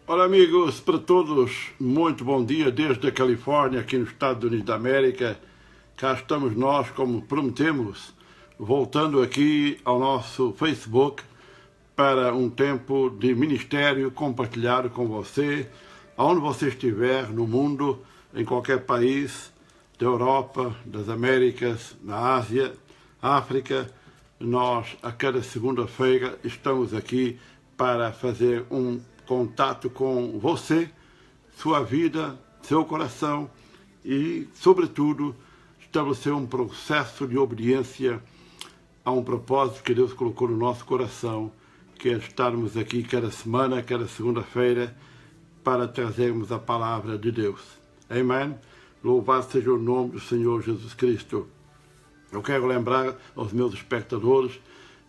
Olá amigos, para todos, muito bom dia desde a Califórnia, aqui nos Estados Unidos da América. Cá estamos nós, como prometemos, voltando aqui ao nosso Facebook para um tempo de ministério compartilhado com você, aonde você estiver no mundo, em qualquer país da Europa, das Américas, na Ásia, África. Nós, a cada segunda-feira, estamos aqui para fazer um contato com você, sua vida, seu coração e, sobretudo, estabelecer um processo de obediência a um propósito que Deus colocou no nosso coração, que é estarmos aqui cada semana, cada segunda-feira, para trazermos a palavra de Deus. Amém? Louvado seja o nome do Senhor Jesus Cristo. Eu quero lembrar aos meus espectadores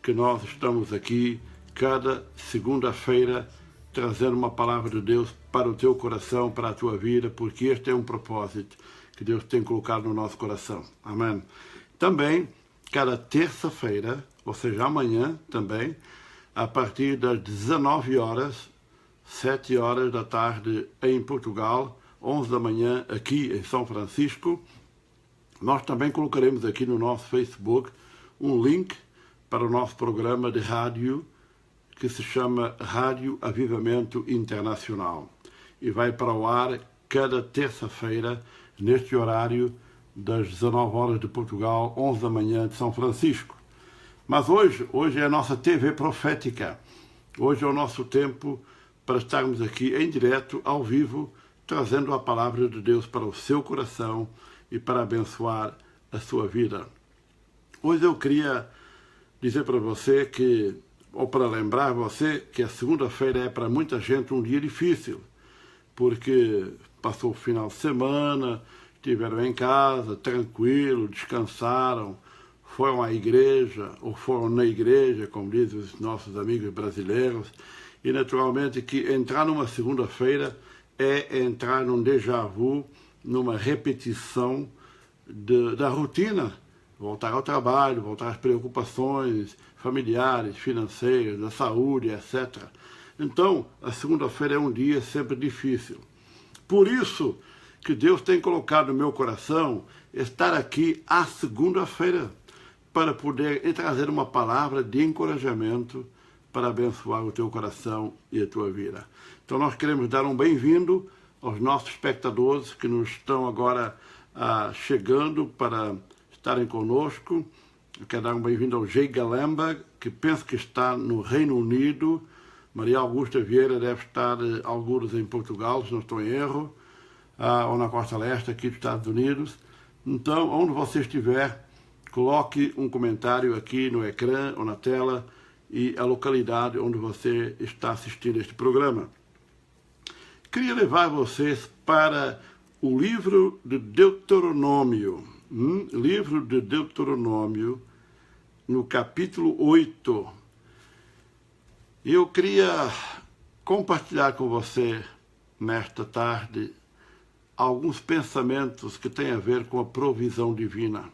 que nós estamos aqui cada segunda-feira trazendo uma palavra de Deus para o teu coração, para a tua vida, porque este é um propósito que Deus tem colocado no nosso coração. Amém? Também, cada terça-feira, ou seja, amanhã também, a partir das 19 horas, 7 horas da tarde em Portugal, 11 da manhã aqui em São Francisco, nós também colocaremos aqui no nosso Facebook um link para o nosso programa de rádio que se chama Rádio Avivamento Internacional e vai para o ar cada terça-feira neste horário das 19 horas de Portugal, 11 da manhã de São Francisco. Mas hoje é a nossa TV profética. Hoje é o nosso tempo para estarmos aqui em direto, ao vivo, trazendo a palavra de Deus para o seu coração e para abençoar a sua vida. Hoje eu queria dizer para você que, ou para lembrar você, que a segunda-feira é para muita gente um dia difícil, porque passou o final de semana, estiveram em casa, tranquilo, descansaram, foram à igreja, ou foram na igreja, como dizem os nossos amigos brasileiros, e naturalmente que entrar numa segunda-feira é entrar num déjà vu, numa repetição da rotina, voltar ao trabalho, voltar às preocupações familiares, financeiras, da saúde, etc. Então, a segunda-feira é um dia sempre difícil. Por isso que Deus tem colocado no meu coração estar aqui à segunda-feira, para poder trazer uma palavra de encorajamento para abençoar o teu coração e a tua vida. Então nós queremos dar um bem-vindo aos nossos espectadores que nos estão agora chegando para estarem conosco. Eu quero dar um bem-vindo ao Jay Galemba, que penso que está no Reino Unido. Maria Augusta Vieira deve estar alguns em Portugal, se não estou em erro, ou na Costa Leste, aqui dos Estados Unidos. Então, onde você estiver, coloque um comentário aqui no ecrã ou na tela e a localidade onde você está assistindo este programa. Queria levar vocês para o livro de Deuteronômio. Livro de Deuteronômio, no capítulo 8. Eu queria compartilhar com você, nesta tarde, alguns pensamentos que têm a ver com a provisão divina.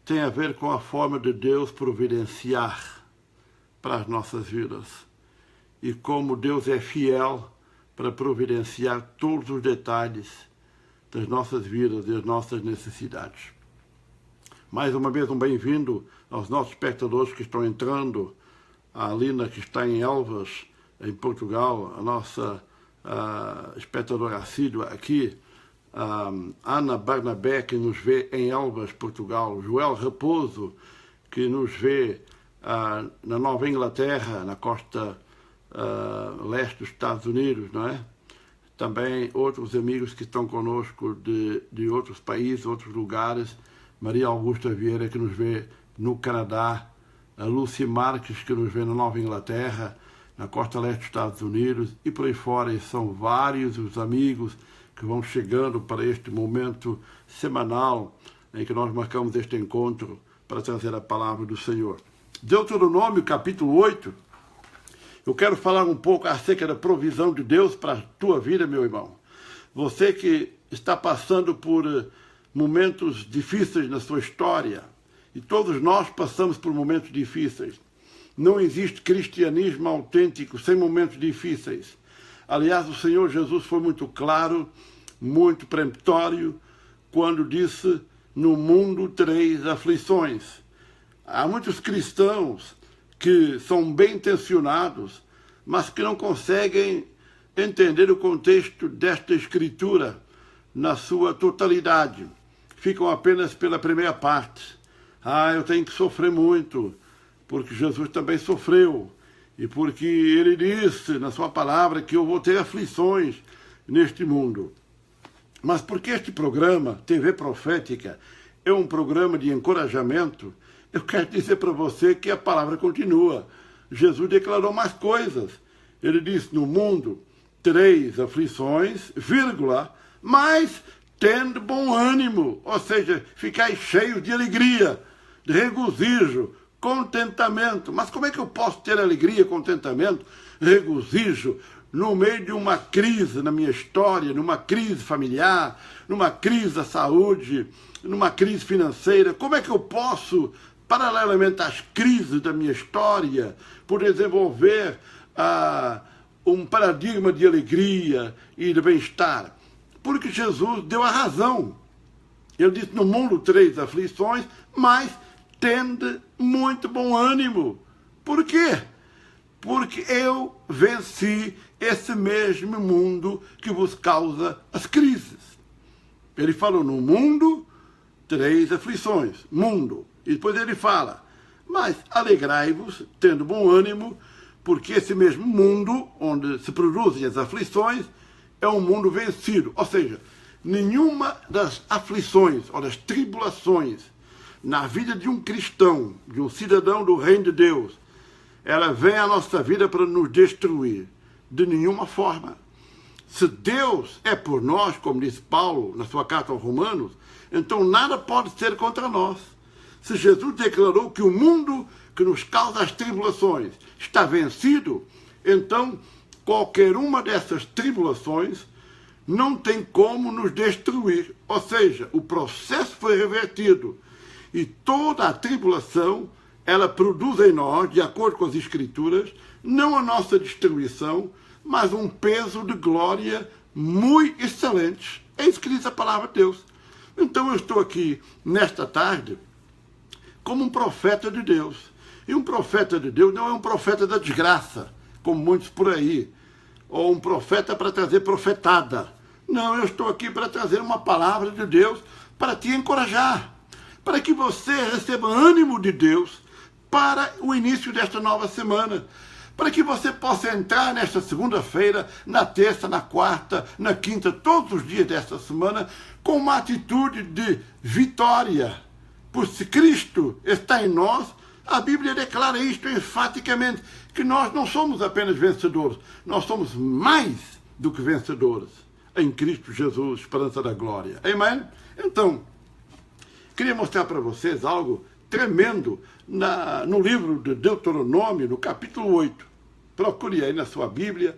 Tem a ver com a forma de Deus providenciar para as nossas vidas e como Deus é fiel para providenciar todos os detalhes das nossas vidas e das nossas necessidades. Mais uma vez, um bem-vindo aos nossos espectadores que estão entrando. A Lina, que está em Elvas, em Portugal, a nossa espectadora assídua aqui. Ana Barnabé, que nos vê em Elvas, Portugal. Joel Raposo, que nos vê na Nova Inglaterra, na costa leste dos Estados Unidos, não é? Também outros amigos que estão conosco de outros países, outros lugares. Maria Augusta Vieira, que nos vê no Canadá. A Lucy Marques, que nos vê na Nova Inglaterra, na costa leste dos Estados Unidos, e por aí fora. E são vários os amigos que vão chegando para este momento semanal em que nós marcamos este encontro para trazer a palavra do Senhor. Deuteronômio, capítulo 8. Eu quero falar um pouco acerca da provisão de Deus para a tua vida, meu irmão. Você que está passando por momentos difíceis na sua história, e todos nós passamos por momentos difíceis. Não existe cristianismo autêntico sem momentos difíceis. Aliás, o Senhor Jesus foi muito claro, muito peremptório, quando disse: no mundo tereis aflições. Há muitos cristãos que são bem intencionados, mas que não conseguem entender o contexto desta escritura na sua totalidade. Ficam apenas pela primeira parte. Eu tenho que sofrer muito, porque Jesus também sofreu, e porque ele disse na sua palavra que eu vou ter aflições neste mundo. Mas porque este programa, TV Profética, é um programa de encorajamento, eu quero dizer para você que a palavra continua. Jesus declarou mais coisas. Ele disse: no mundo tereis aflições, vírgula, mas tendo bom ânimo, ou seja, ficai cheios de alegria, de regozijo, contentamento. Mas como é que eu posso ter alegria, contentamento, regozijo, no meio de uma crise na minha história, numa crise familiar, numa crise da saúde, numa crise financeira? Como é que eu posso, paralelamente às crises da minha história, por desenvolver um paradigma de alegria e de bem-estar? Porque Jesus deu a razão. Ele disse: no mundo tereis aflições, mas tende muito bom ânimo. Por quê? Porque eu venci esse mesmo mundo que vos causa as crises. Ele falou: no mundo tereis aflições. Mundo. E depois ele fala: mas alegrai-vos, tendo bom ânimo, porque esse mesmo mundo, onde se produzem as aflições, é um mundo vencido. Ou seja, nenhuma das aflições ou das tribulações na vida de um cristão, de um cidadão do reino de Deus, ela vem à nossa vida para nos destruir. De nenhuma forma. Se Deus é por nós, como diz Paulo na sua carta aos Romanos, então nada pode ser contra nós. Se Jesus declarou que o mundo que nos causa as tribulações está vencido, então qualquer uma dessas tribulações não tem como nos destruir. Ou seja, o processo foi revertido. E toda a tribulação, ela produz em nós, de acordo com as Escrituras, não a nossa destruição, mas um peso de glória muito excelente. É isso que diz a palavra de Deus. Então eu estou aqui, nesta tarde, como um profeta de Deus. E um profeta de Deus não é um profeta da desgraça, como muitos por aí, ou um profeta para trazer profetada. Não, eu estou aqui para trazer uma palavra de Deus para te encorajar, para que você receba ânimo de Deus para o início desta nova semana, para que você possa entrar nesta segunda-feira, na terça, na quarta, na quinta, todos os dias desta semana, com uma atitude de vitória. Por se Cristo está em nós, a Bíblia declara isto enfaticamente, que nós não somos apenas vencedores, nós somos mais do que vencedores, em Cristo Jesus, esperança da glória. Amém? Então, queria mostrar para vocês algo tremendo no livro de Deuteronômio, no capítulo 8. Procure aí na sua Bíblia,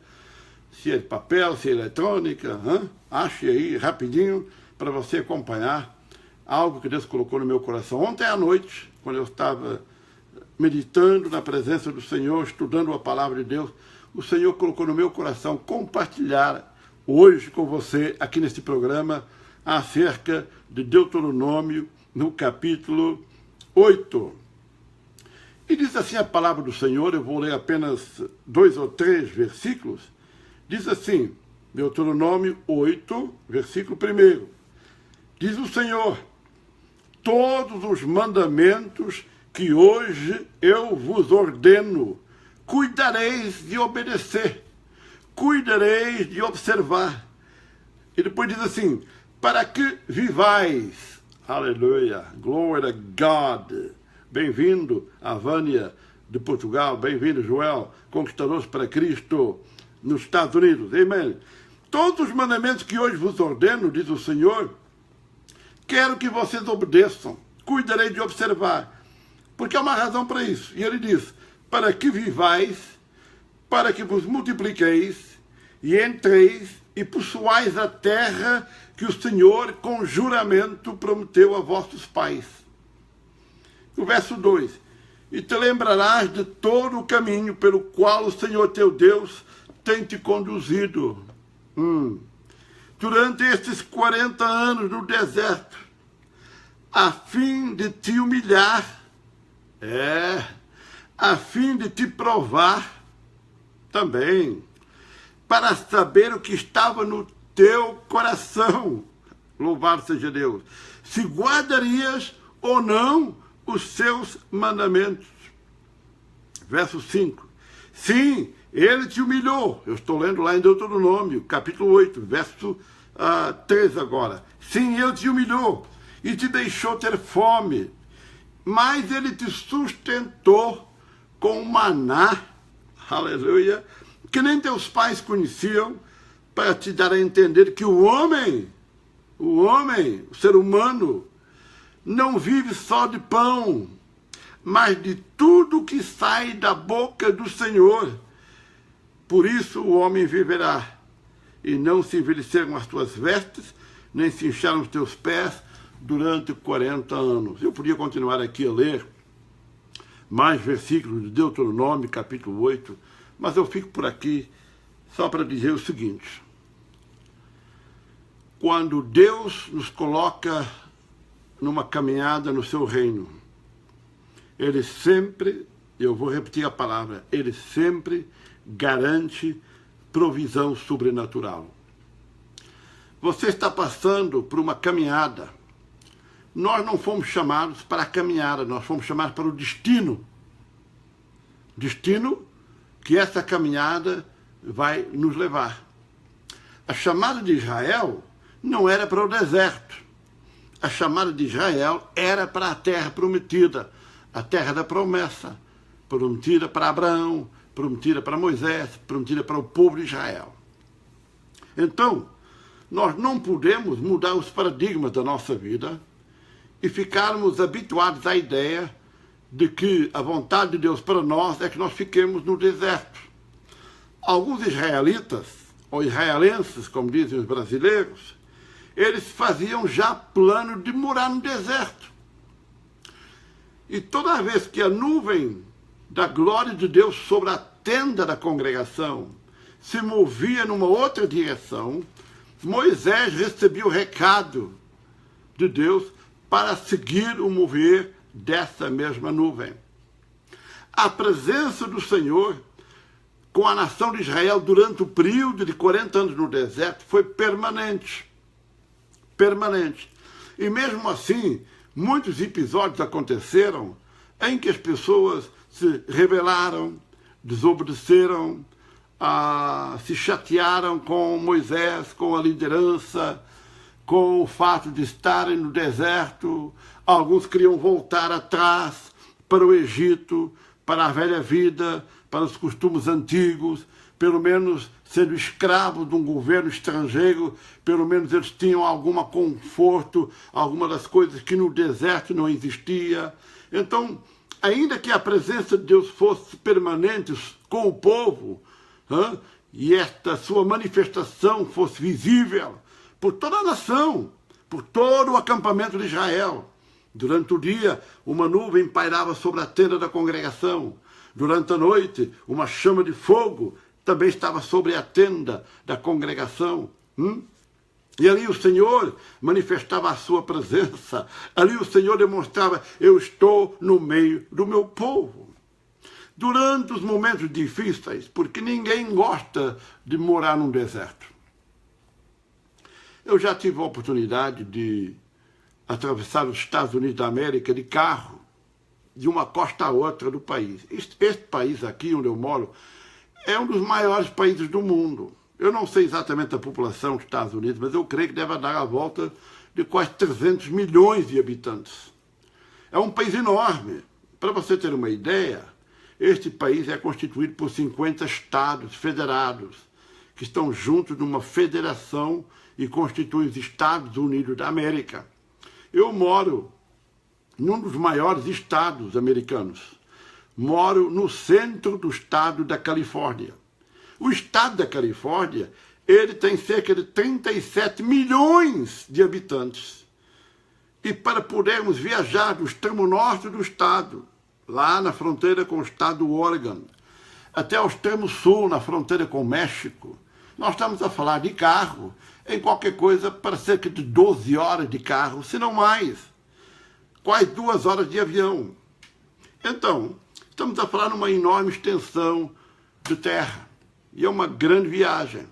se é de papel, se é eletrônica, ache aí rapidinho para você acompanhar algo que Deus colocou no meu coração. Ontem à noite, quando eu estava meditando na presença do Senhor, estudando a palavra de Deus, o Senhor colocou no meu coração compartilhar hoje com você, aqui nesse programa, acerca de Deuteronômio, no capítulo 8. E diz assim a palavra do Senhor, eu vou ler apenas 2 ou 3 versículos. Diz assim, Deuteronômio 8, versículo 1. Diz o Senhor: todos os mandamentos que hoje eu vos ordeno, cuidareis de obedecer, cuidareis de observar. E depois diz assim, para que vivais. Aleluia, glória a God. Bem-vindo a Vânia de Portugal, bem-vindo Joel, conquistadores para Cristo nos Estados Unidos. Amém. Todos os mandamentos que hoje vos ordeno, diz o Senhor, quero que vocês obedeçam, cuidarei de observar, porque há uma razão para isso. E ele diz, para que vivais, para que vos multipliqueis, e entreis e possuais a terra que o Senhor com juramento prometeu a vossos pais. O verso 2, e te lembrarás de todo o caminho pelo qual o Senhor teu Deus tem te conduzido durante estes 40 anos no deserto, a fim de te humilhar, a fim de te provar também, para saber o que estava no teu coração. Louvado seja Deus. Se guardarias ou não os seus mandamentos. Verso 5. Sim, ele te humilhou. Eu estou lendo lá em Deuteronômio, capítulo 8, verso 3 agora. Sim, ele te humilhou e te deixou ter fome, mas ele te sustentou com maná, aleluia, que nem teus pais conheciam, para te dar a entender que o homem, o ser humano, não vive só de pão, mas de tudo que sai da boca do Senhor. Por isso o homem viverá, e não se envelheceram as tuas vestes, nem se incharam os teus pés durante 40 anos. Eu podia continuar aqui a ler mais versículos de Deuteronômio, capítulo 8, mas eu fico por aqui só para dizer o seguinte. Quando Deus nos coloca numa caminhada no seu reino, Ele sempre, eu vou repetir a palavra, Ele sempre garante provisão sobrenatural. Você está passando por uma caminhada. Nós não fomos chamados para a caminhada, nós fomos chamados para o destino. Destino que essa caminhada vai nos levar. A chamada de Israel não era para o deserto. A chamada de Israel era para a terra prometida, a terra da promessa, prometida para Abraão, prometida para Moisés, prometida para o povo de Israel. Então, nós não podemos mudar os paradigmas da nossa vida e ficarmos habituados à ideia de que a vontade de Deus para nós é que nós fiquemos no deserto. Alguns israelitas, ou israelenses, como dizem os brasileiros, eles faziam já plano de morar no deserto. E toda vez que a nuvem da glória de Deus sobre a tenda da congregação se movia numa outra direção, Moisés recebia o recado de Deus para seguir o mover dessa mesma nuvem. A presença do Senhor com a nação de Israel durante o período de 40 anos no deserto foi permanente. Permanente. E mesmo assim, muitos episódios aconteceram em que as pessoas se rebelaram, desobedeceram, se chatearam com Moisés, com a liderança, com o fato de estarem no deserto. Alguns queriam voltar atrás para o Egito, para a velha vida, para os costumes antigos, pelo menos sendo escravos de um governo estrangeiro, pelo menos eles tinham algum conforto, alguma das coisas que no deserto não existia. Então, ainda que a presença de Deus fosse permanente com o povo, e esta sua manifestação fosse visível por toda a nação, por todo o acampamento de Israel. Durante o dia, uma nuvem pairava sobre a tenda da congregação. Durante a noite, uma chama de fogo também estava sobre a tenda da congregação. E ali o Senhor manifestava a sua presença. Ali o Senhor demonstrava, eu estou no meio do meu povo. Durante os momentos difíceis, porque ninguém gosta de morar num deserto. Eu já tive a oportunidade de atravessar os Estados Unidos da América de carro, de uma costa a outra do país. Este país aqui onde eu moro é um dos maiores países do mundo. Eu não sei exatamente a população dos Estados Unidos, mas eu creio que deve dar a volta de quase 300 milhões de habitantes. É um país enorme. Para você ter uma ideia, este país é constituído por 50 estados federados, que estão juntos numa federação e constituem os Estados Unidos da América. Eu moro num dos maiores estados americanos. Moro no centro do estado da Califórnia. O estado da Califórnia, ele tem cerca de 37 milhões de habitantes. E para podermos viajar do extremo norte do estado, lá na fronteira com o estado do Oregon, até o extremo sul, na fronteira com o México. Nós estamos a falar de carro, em qualquer coisa para cerca de 12 horas de carro, se não mais. Quase 2 horas de avião. Então, estamos a falar numa enorme extensão de terra. E é uma grande viagem.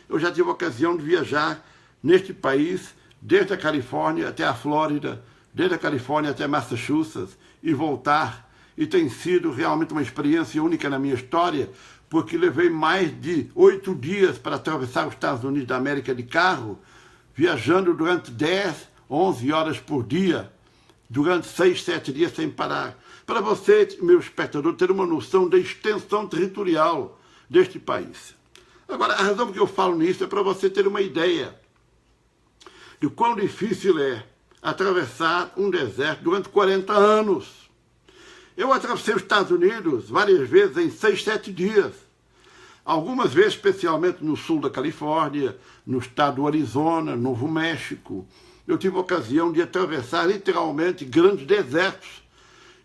Eu já tive a ocasião de viajar neste país, desde a Califórnia até a Flórida, desde a Califórnia até Massachusetts, e voltar. E tem sido realmente uma experiência única na minha história, porque levei mais de 8 dias para atravessar os Estados Unidos da América de carro, viajando durante 10, 11 horas por dia, durante 6, 7 dias sem parar. Para você, meu espectador, ter uma noção da extensão territorial deste país. Agora, a razão por que eu falo nisso é para você ter uma ideia de quão difícil é atravessar um deserto durante 40 anos. Eu atravessei os Estados Unidos várias vezes em 6, 7 dias. Algumas vezes, especialmente no sul da Califórnia, no estado do Arizona, Novo México. Eu tive a ocasião de atravessar literalmente grandes desertos,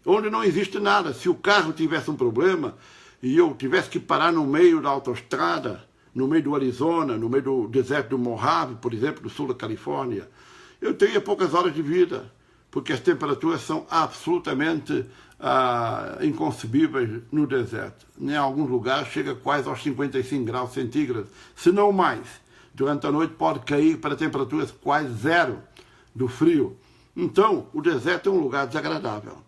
onde não existe nada. Se o carro tivesse um problema e eu tivesse que parar no meio da autoestrada, no meio do Arizona, no meio do deserto do Mojave, por exemplo, do sul da Califórnia, eu teria poucas horas de vida, porque as temperaturas são absolutamente inconcebíveis no deserto. Em alguns lugares chega quase aos 55 graus centígrados, se não mais. Durante a noite pode cair para temperaturas quase zero do frio. Então, o deserto é um lugar desagradável.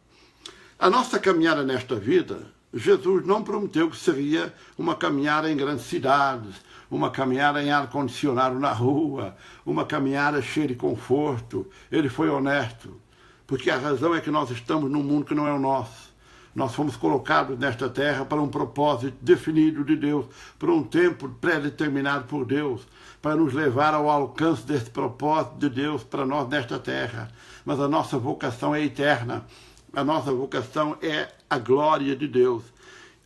A nossa caminhada nesta vida, Jesus não prometeu que seria uma caminhada em grandes cidades, uma caminhada em ar-condicionado na rua, uma caminhada cheia de conforto. Ele foi honesto, porque a razão é que nós estamos num mundo que não é o nosso. Nós fomos colocados nesta terra para um propósito definido de Deus, para um tempo pré-determinado por Deus, para nos levar ao alcance desse propósito de Deus para nós nesta terra. Mas a nossa vocação é eterna. A nossa vocação é a glória de Deus.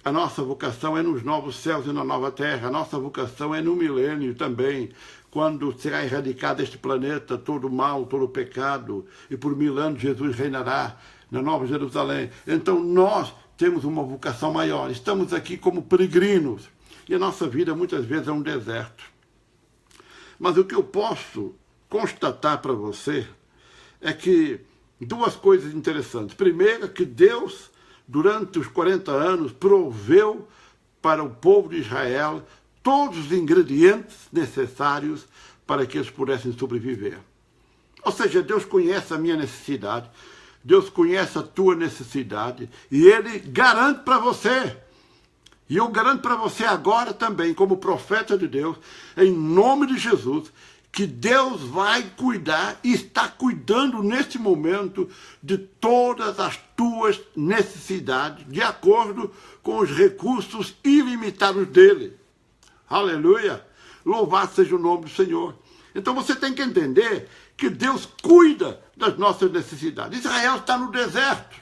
A nossa vocação é nos novos céus e na nova terra. A nossa vocação é no milênio também, quando será erradicado este planeta, todo o mal, todo o pecado, e por 1000 anos Jesus reinará na Nova Jerusalém. Então nós temos uma vocação maior. Estamos aqui como peregrinos. E a nossa vida muitas vezes é um deserto. Mas o que eu posso constatar para você é que duas coisas interessantes. Primeiro, que Deus, durante os 40 anos, proveu para o povo de Israel todos os ingredientes necessários para que eles pudessem sobreviver. Ou seja, Deus conhece a minha necessidade, Deus conhece a tua necessidade e Ele garante para você. E eu garanto para você agora também, como profeta de Deus, em nome de Jesus, que Deus vai cuidar e está cuidando neste momento de todas as tuas necessidades, de acordo com os recursos ilimitados dele. Aleluia! Louvado seja o nome do Senhor. Então você tem que entender que Deus cuida das nossas necessidades. Israel está no deserto.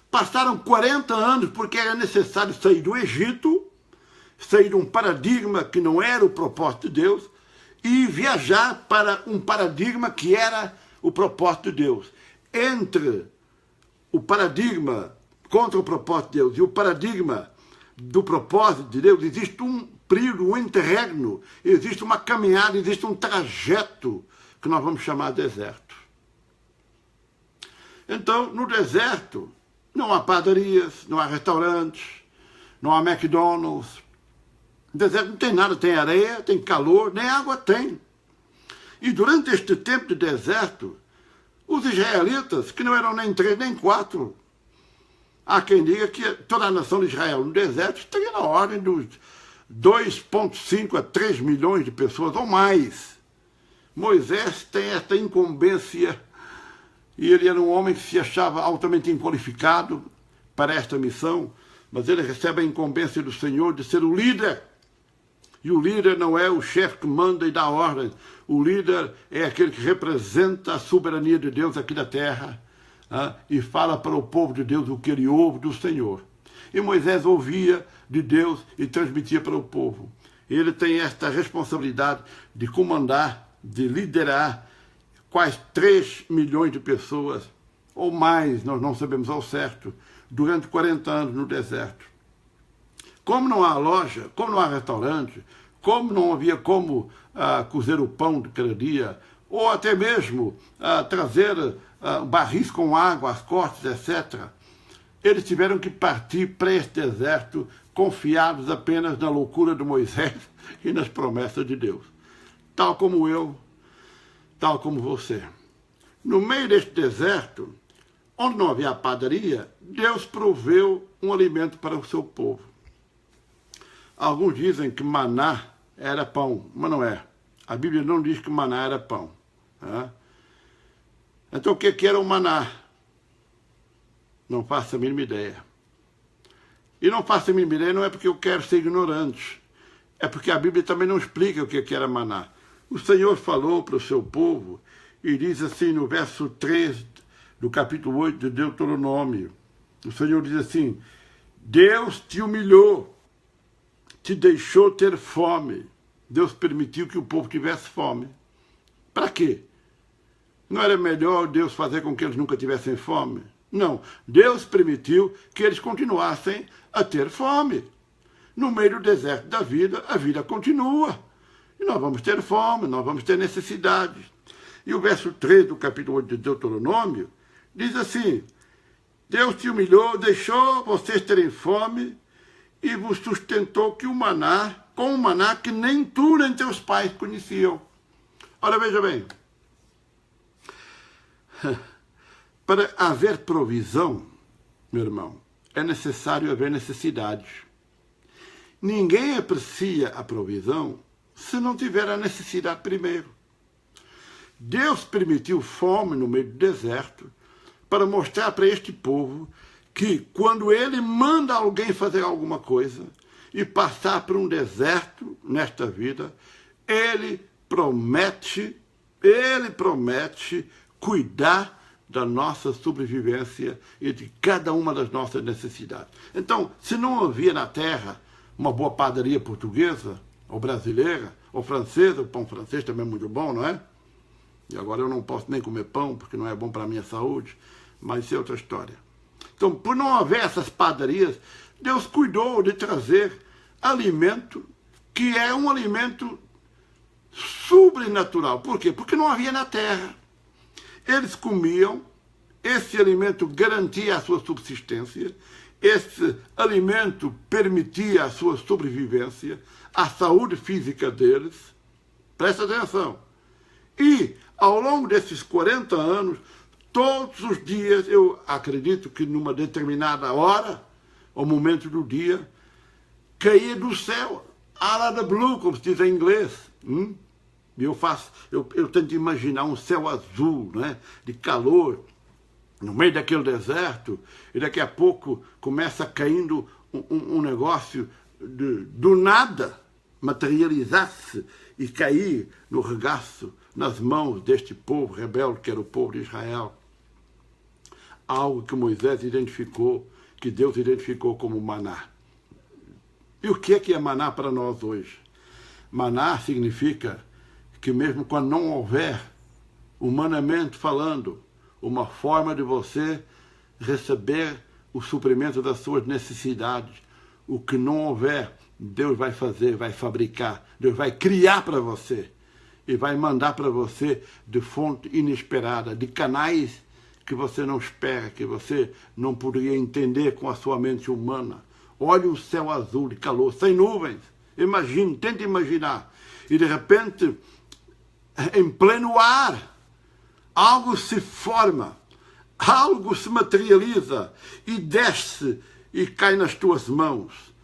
Passaram 40 anos porque era necessário sair do Egito, sair de um paradigma que não era o propósito de Deus e viajar para um paradigma que era o propósito de Deus. Entre o paradigma contra o propósito de Deus e o paradigma do propósito de Deus, existe um período, um interregno, existe uma caminhada, existe um trajeto que nós vamos chamar de deserto. Então, no deserto, não há padarias, não há restaurantes, não há McDonald's. No deserto não tem nada, tem areia, tem calor, nem água tem. E durante este tempo de deserto, os israelitas, que não eram nem 3 nem 4, há quem diga que toda a nação de Israel no deserto estaria na ordem dos 2,5 a 3 milhões de pessoas ou mais. Moisés tem esta incumbência e ele era um homem que se achava altamente inqualificado para esta missão, mas ele recebe a incumbência do Senhor de ser o líder. E o líder não é o chefe que manda e dá ordem. O líder é aquele que representa a soberania de Deus aqui na terra, e fala para o povo de Deus o que ele ouve do Senhor. E Moisés ouvia de Deus e transmitia para o povo. Ele tem esta responsabilidade de comandar, de liderar quase 3 milhões de pessoas, ou mais, nós não sabemos ao certo, durante 40 anos no deserto. Como não há loja, como não há restaurante, como não havia como cozer o pão de cada dia, ou até mesmo trazer barris com água às costas, etc., eles tiveram que partir para este deserto confiados apenas na loucura de Moisés e nas promessas de Deus. Tal como eu, tal como você. No meio deste deserto, onde não havia padaria, Deus proveu um alimento para o seu povo. Alguns dizem que maná era pão, mas não é. A Bíblia não diz que maná era pão. Né? Então o que era o maná? Não faço a mínima ideia. E não faço a mínima ideia não é porque eu quero ser ignorante. É porque a Bíblia também não explica o que era maná. O Senhor falou para o seu povo e diz assim no verso 3 do capítulo 8 de Deuteronômio. O Senhor diz assim: Deus te humilhou, te deixou ter fome. Deus permitiu que o povo tivesse fome. Para quê? Não era melhor Deus fazer com que eles nunca tivessem fome? Não. Deus permitiu que eles continuassem a ter fome. No meio do deserto da vida, a vida continua. E nós vamos ter fome, nós vamos ter necessidades. E o verso 3 do capítulo 8 de Deuteronômio diz assim: Deus te humilhou, deixou vocês terem fome e vos sustentou com um maná que nem tu nem teus pais conheciam. Ora, veja bem, para haver provisão, meu irmão, é necessário haver necessidades. Ninguém aprecia a provisão se não tiver a necessidade primeiro. Deus permitiu fome no meio do deserto para mostrar para este povo que quando ele manda alguém fazer alguma coisa e passar por um deserto nesta vida, ele promete cuidar da nossa sobrevivência e de cada uma das nossas necessidades. Então, se não havia na terra uma boa padaria portuguesa, ou brasileira, ou francesa, o pão francês também é muito bom, não é? E agora eu não posso nem comer pão, porque não é bom para a minha saúde, mas isso é outra história. Então, por não haver essas padarias, Deus cuidou de trazer alimento que é um alimento sobrenatural. Por quê? Porque não havia na terra. Eles comiam, esse alimento garantia a sua subsistência, esse alimento permitia a sua sobrevivência, a saúde física deles. Presta atenção. E, ao longo desses 40 anos, todos os dias, eu acredito que numa determinada hora, ou momento do dia, caía do céu, out of the blue, como se diz em inglês. Eu tento imaginar um céu azul, né, de calor, no meio daquele deserto, e daqui a pouco começa caindo um negócio do nada, materializar-se e cair no regaço, nas mãos deste povo rebelde, que era o povo de Israel. Algo que Moisés identificou, que Deus identificou como maná. E o que é maná para nós hoje? Maná significa que mesmo quando não houver, humanamente falando, uma forma de você receber o suprimento das suas necessidades, o que não houver, Deus vai fazer, vai fabricar, Deus vai criar para você e vai mandar para você de fonte inesperada, de canais que você não espera, que você não poderia entender com a sua mente humana. Olhe o céu azul de calor, sem nuvens. Imagine, tente imaginar. E de repente, em pleno ar, algo se forma, algo se materializa e desce e cai nas tuas mãos.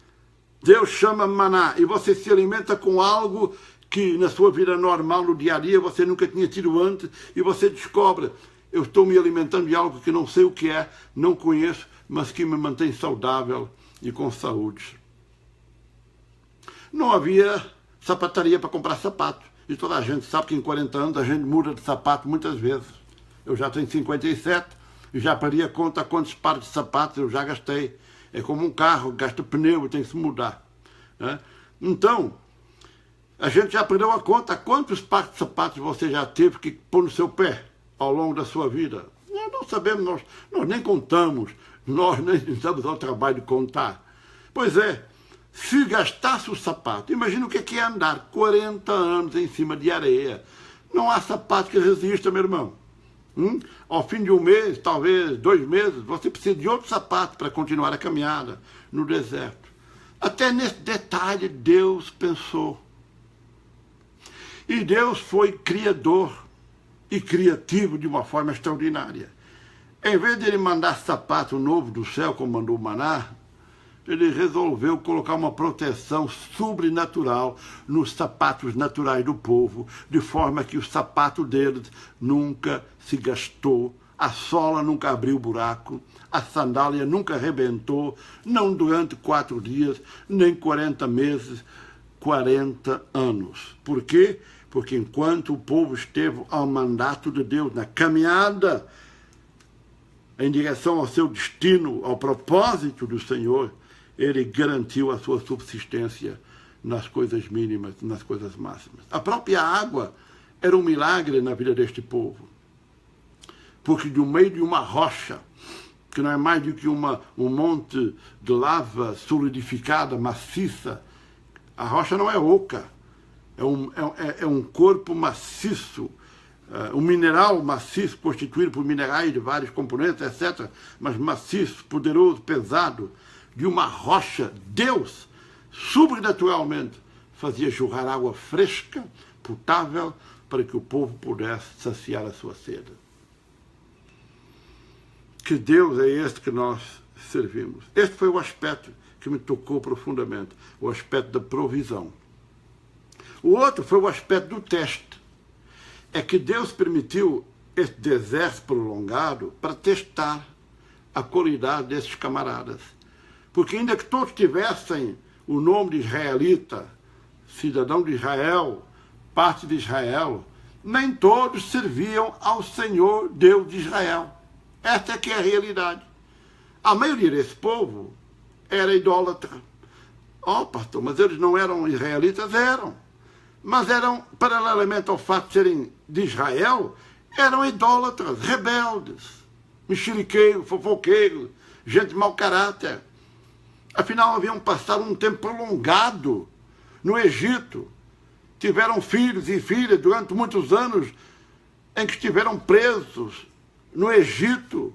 Deus chama maná e você se alimenta com algo que na sua vida normal, no dia a dia, você nunca tinha tido antes e você descobre: eu estou me alimentando de algo que não sei o que é, não conheço, mas que me mantém saudável e com saúde. Não havia sapataria para comprar sapato. E toda a gente sabe que em 40 anos a gente muda de sapato muitas vezes. Eu já tenho 57 e já perdi a conta quantos pares de sapatos eu já gastei. É como um carro, gasta pneu e tem que se mudar. Né? Então, a gente já perdeu a conta. Quantos pares de sapatos você já teve que pôr no seu pé ao longo da sua vida? Nós não sabemos, nós nem contamos, nós nem damos ao trabalho de contar. Pois é, se gastasse o sapato, imagina o que é andar 40 anos em cima de areia. Não há sapato que resista, meu irmão. Ao fim de um mês, talvez 2 meses, você precisa de outro sapato para continuar a caminhada no deserto. Até nesse detalhe Deus pensou. E Deus foi criador e criativo de uma forma extraordinária. Em vez de ele mandar sapato novo do céu, como mandou o maná, ele resolveu colocar uma proteção sobrenatural nos sapatos naturais do povo, de forma que o sapato deles nunca se gastou, a sola nunca abriu buraco, a sandália nunca arrebentou, não durante 4 dias, nem 40 meses, 40 anos. Por quê? Porque enquanto o povo esteve ao mandato de Deus, na caminhada em direção ao seu destino, ao propósito do Senhor, ele garantiu a sua subsistência nas coisas mínimas, nas coisas máximas. A própria água era um milagre na vida deste povo, porque do meio de uma rocha, que não é mais do que um monte de lava solidificada, maciça, a rocha não é oca, é um corpo maciço, um mineral maciço, constituído por minerais de vários componentes, etc., mas maciço, poderoso, pesado, de uma rocha. Deus, sobrenaturalmente, fazia jorrar água fresca, potável, para que o povo pudesse saciar a sua sede. Que Deus é este que nós servimos. Este foi o aspecto que me tocou profundamente, o aspecto da provisão. O outro foi o aspecto do teste. É que Deus permitiu esse deserto prolongado para testar a qualidade desses camaradas. Porque ainda que todos tivessem o nome de israelita, cidadão de Israel, parte de Israel, nem todos serviam ao Senhor Deus de Israel. Essa é que é a realidade. A maioria desse povo era idólatra. Pastor, mas eles não eram israelitas? Eram. Mas eram, paralelamente ao fato de serem de Israel, eram idólatras, rebeldes, mexeriqueiros, fofoqueiros, gente de mau caráter. Afinal, haviam passado um tempo prolongado no Egito. Tiveram filhos e filhas durante muitos anos em que estiveram presos no Egito.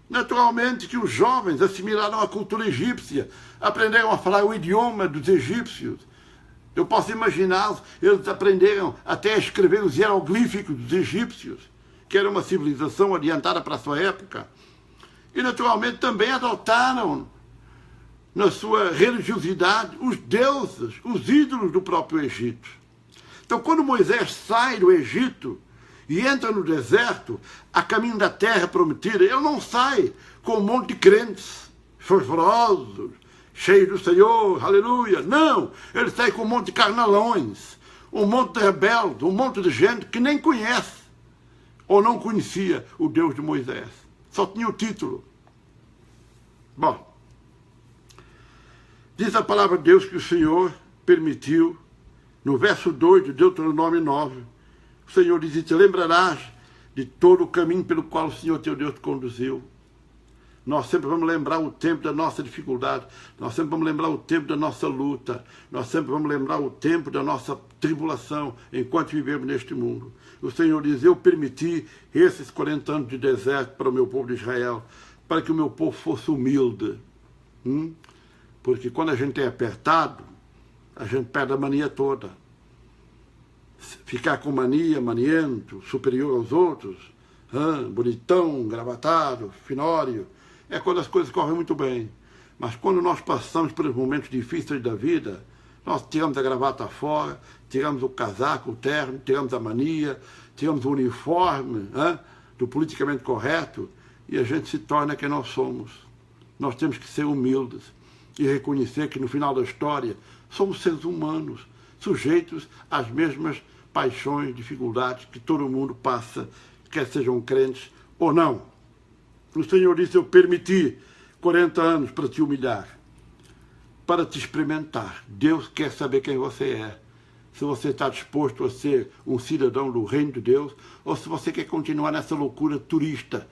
Naturalmente que os jovens assimilaram a cultura egípcia, aprenderam a falar o idioma dos egípcios. Eu posso imaginar, eles aprenderam até a escrever os hieroglíficos dos egípcios, que era uma civilização adiantada para a sua época. E naturalmente também adotaram na sua religiosidade os deuses, os ídolos do próprio Egito. Então, quando Moisés sai do Egito e entra no deserto, a caminho da terra prometida, ele não sai com um monte de crentes fervorosos, cheios do Senhor, aleluia. Não, ele sai com um monte de carnalões, um monte de rebeldes, um monte de gente que nem conhece ou não conhecia o Deus de Moisés. Só tinha o título. Bom, diz a palavra de Deus que o Senhor permitiu, no verso 2 de Deuteronômio 9, o Senhor diz: e te lembrarás de todo o caminho pelo qual o Senhor teu Deus te conduziu. Nós sempre vamos lembrar o tempo da nossa dificuldade, nós sempre vamos lembrar o tempo da nossa luta, nós sempre vamos lembrar o tempo da nossa tribulação, enquanto vivemos neste mundo. O Senhor diz: eu permiti esses 40 anos de deserto para o meu povo de Israel, para que o meu povo fosse humilde. Porque quando a gente é apertado, a gente perde a mania toda. Ficar com mania, maniento, superior aos outros, bonitão, gravatado, finório, é quando as coisas correm muito bem. Mas quando nós passamos pelos momentos difíceis da vida, nós tiramos a gravata fora, tiramos o casaco, o terno, tiramos a mania, tiramos o uniforme do politicamente correto, e a gente se torna quem nós somos. Nós temos que ser humildes e reconhecer que no final da história somos seres humanos, sujeitos às mesmas paixões, dificuldades que todo mundo passa, quer sejam crentes ou não. O Senhor disse: eu permiti 40 anos para te humilhar, para te experimentar. Deus quer saber quem você é. Se você está disposto a ser um cidadão do reino de Deus, ou se você quer continuar nessa loucura turista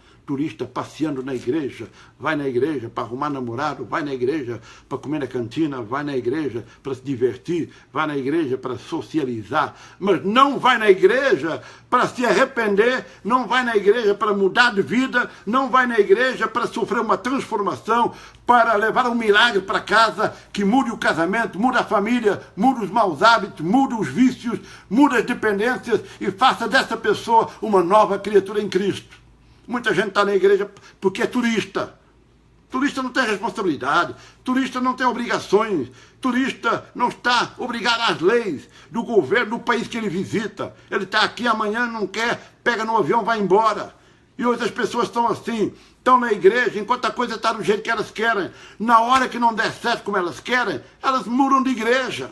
passeando na igreja, vai na igreja para arrumar namorado, vai na igreja para comer na cantina, vai na igreja para se divertir, vai na igreja para socializar, mas não vai na igreja para se arrepender, não vai na igreja para mudar de vida, não vai na igreja para sofrer uma transformação, para levar um milagre para casa que mude o casamento, muda a família, muda os maus hábitos, muda os vícios, muda as dependências e faça dessa pessoa uma nova criatura em Cristo. Muita gente está na igreja porque é turista. Turista não tem responsabilidade, turista não tem obrigações, turista não está obrigado às leis do governo do país que ele visita. Ele está aqui, amanhã não quer, pega no avião, vai embora. E hoje as pessoas estão assim, estão na igreja, enquanto a coisa está do jeito que elas querem. Na hora que não der certo como elas querem, elas mudam de igreja.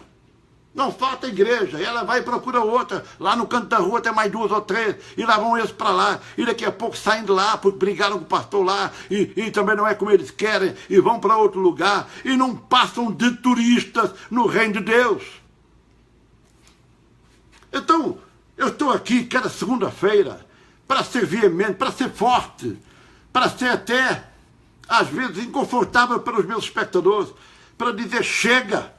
Não falta igreja, e ela vai e procura outra. Lá no canto da rua tem mais 2 ou 3, e lá vão eles para lá, e daqui a pouco saem de lá, porque brigaram com o pastor lá, e também não é como eles querem, e vão para outro lugar, e não passam de turistas no reino de Deus. Então, eu estou aqui cada segunda-feira para ser veemente, para ser forte, para ser até, às vezes, inconfortável para os meus espectadores, para dizer, chega,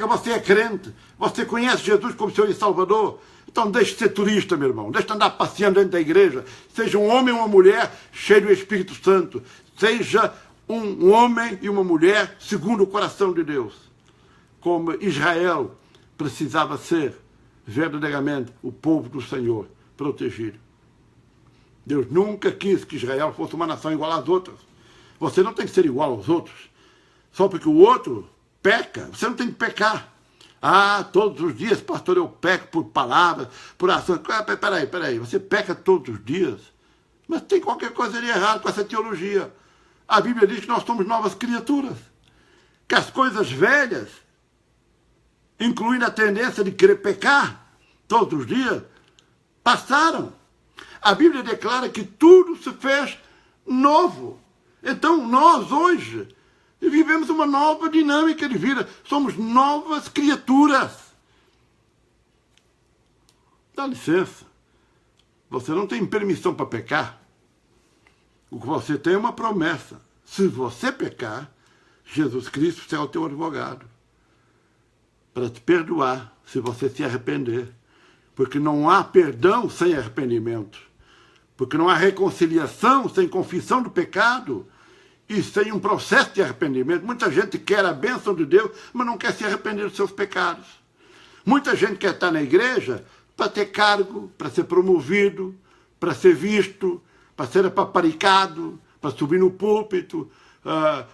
você é crente, você conhece Jesus como Senhor e Salvador, então deixe de ser turista, meu irmão, deixe de andar passeando dentro da igreja, seja um homem ou uma mulher cheio do Espírito Santo, seja um homem e uma mulher segundo o coração de Deus, como Israel precisava ser verdadeiramente o povo do Senhor, protegido. Deus nunca quis que Israel fosse uma nação igual às outras. Você não tem que ser igual aos outros, só porque o outro peca, você não tem que pecar. Ah, todos os dias, pastor, eu peco por palavras, por ações. Peraí, você peca todos os dias? Mas tem qualquer coisa de errado com essa teologia. A Bíblia diz que nós somos novas criaturas, que as coisas velhas, incluindo a tendência de querer pecar todos os dias, passaram. A Bíblia declara que tudo se fez novo. Então, nós hoje vivemos uma nova dinâmica de vida. Somos novas criaturas. Dá licença. Você não tem permissão para pecar. O que você tem é uma promessa. Se você pecar, Jesus Cristo será o teu advogado para te perdoar se você se arrepender. Porque não há perdão sem arrependimento. Porque não há reconciliação sem confissão do pecado e sem um processo de arrependimento. Muita gente quer a bênção de Deus, mas não quer se arrepender dos seus pecados. Muita gente quer estar na igreja para ter cargo, para ser promovido, para ser visto, para ser apaparicado, para subir no púlpito,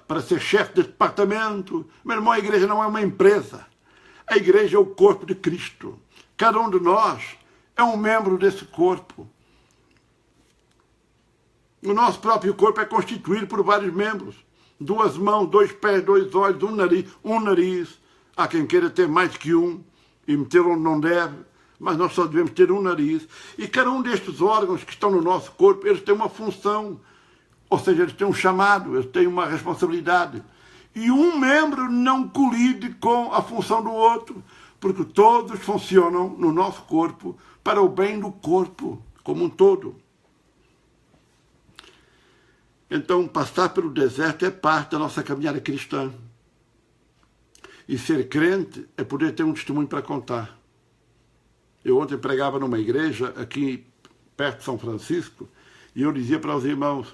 para ser chefe de departamento. Meu irmão, a igreja não é uma empresa. A igreja é o corpo de Cristo. Cada um de nós é um membro desse corpo. O nosso próprio corpo é constituído por vários membros. 2 mãos, 2 pés, 2 olhos, um nariz. Há quem queira ter mais que um e meter onde não deve, mas nós só devemos ter um nariz. E cada um destes órgãos que estão no nosso corpo, eles têm uma função. Ou seja, eles têm um chamado, eles têm uma responsabilidade. E um membro não colide com a função do outro, porque todos funcionam no nosso corpo para o bem do corpo como um todo. Então, passar pelo deserto é parte da nossa caminhada cristã. E ser crente é poder ter um testemunho para contar. Eu ontem pregava numa igreja aqui perto de São Francisco e eu dizia para os irmãos,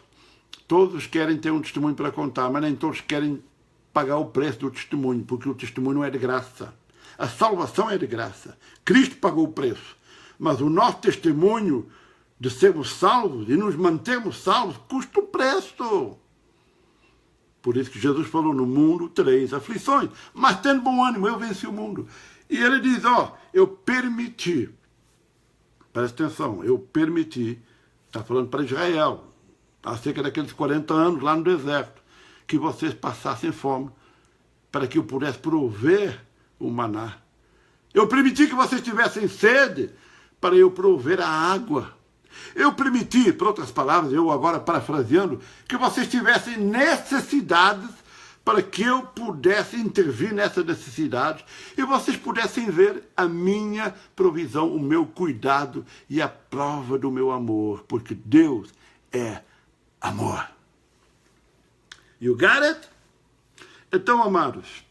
todos querem ter um testemunho para contar, mas nem todos querem pagar o preço do testemunho, porque o testemunho não é de graça. A salvação é de graça. Cristo pagou o preço. Mas o nosso testemunho de sermos salvos e nos mantermos salvos custa um preço. Por isso que Jesus falou, no mundo tereis aflições, mas tendo bom ânimo, eu venci o mundo. E ele diz, eu permiti, presta atenção, eu permiti, está falando para Israel, acerca daqueles 40 anos lá no deserto, que vocês passassem fome, para que eu pudesse prover o maná. Eu permiti que vocês tivessem sede, para eu prover a água. Eu permiti, por outras palavras, eu agora parafraseando, que vocês tivessem necessidades para que eu pudesse intervir nessas necessidades e vocês pudessem ver a minha provisão, o meu cuidado e a prova do meu amor, porque Deus é amor. You got it? Então, amados,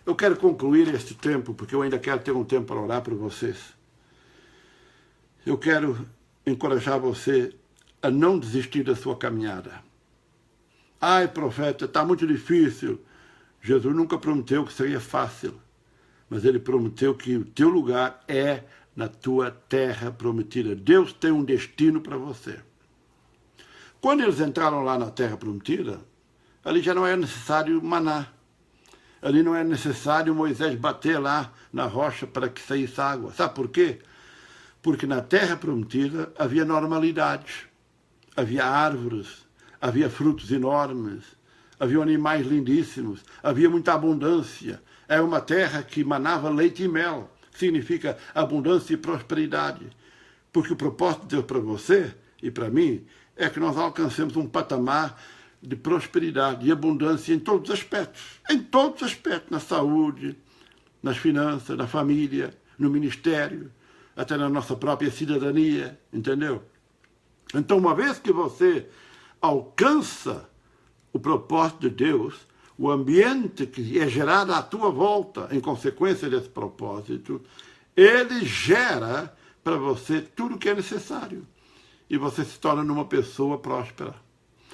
eu quero concluir este tempo, porque eu ainda quero ter um tempo para orar por vocês. Eu quero encorajar você a não desistir da sua caminhada. Ai, profeta, está muito difícil. Jesus nunca prometeu que seria fácil, mas ele prometeu que o teu lugar é na tua terra prometida. Deus tem um destino para você. Quando eles entraram lá na terra prometida, ali já não era necessário maná. Ali não era necessário Moisés bater lá na rocha para que saísse água. Sabe por quê? Porque na terra prometida havia normalidade. Havia árvores, havia frutos enormes, havia animais lindíssimos, havia muita abundância. Era uma terra que manava leite e mel, que significa abundância e prosperidade. Porque o propósito de Deus para você e para mim é que nós alcancemos um patamar de prosperidade e abundância em todos os aspectos, na saúde, nas finanças, na família, no ministério, até na nossa própria cidadania, entendeu? Então, uma vez que você alcança o propósito de Deus, o ambiente que é gerado à tua volta em consequência desse propósito, ele gera para você tudo o que é necessário. E você se torna uma pessoa próspera.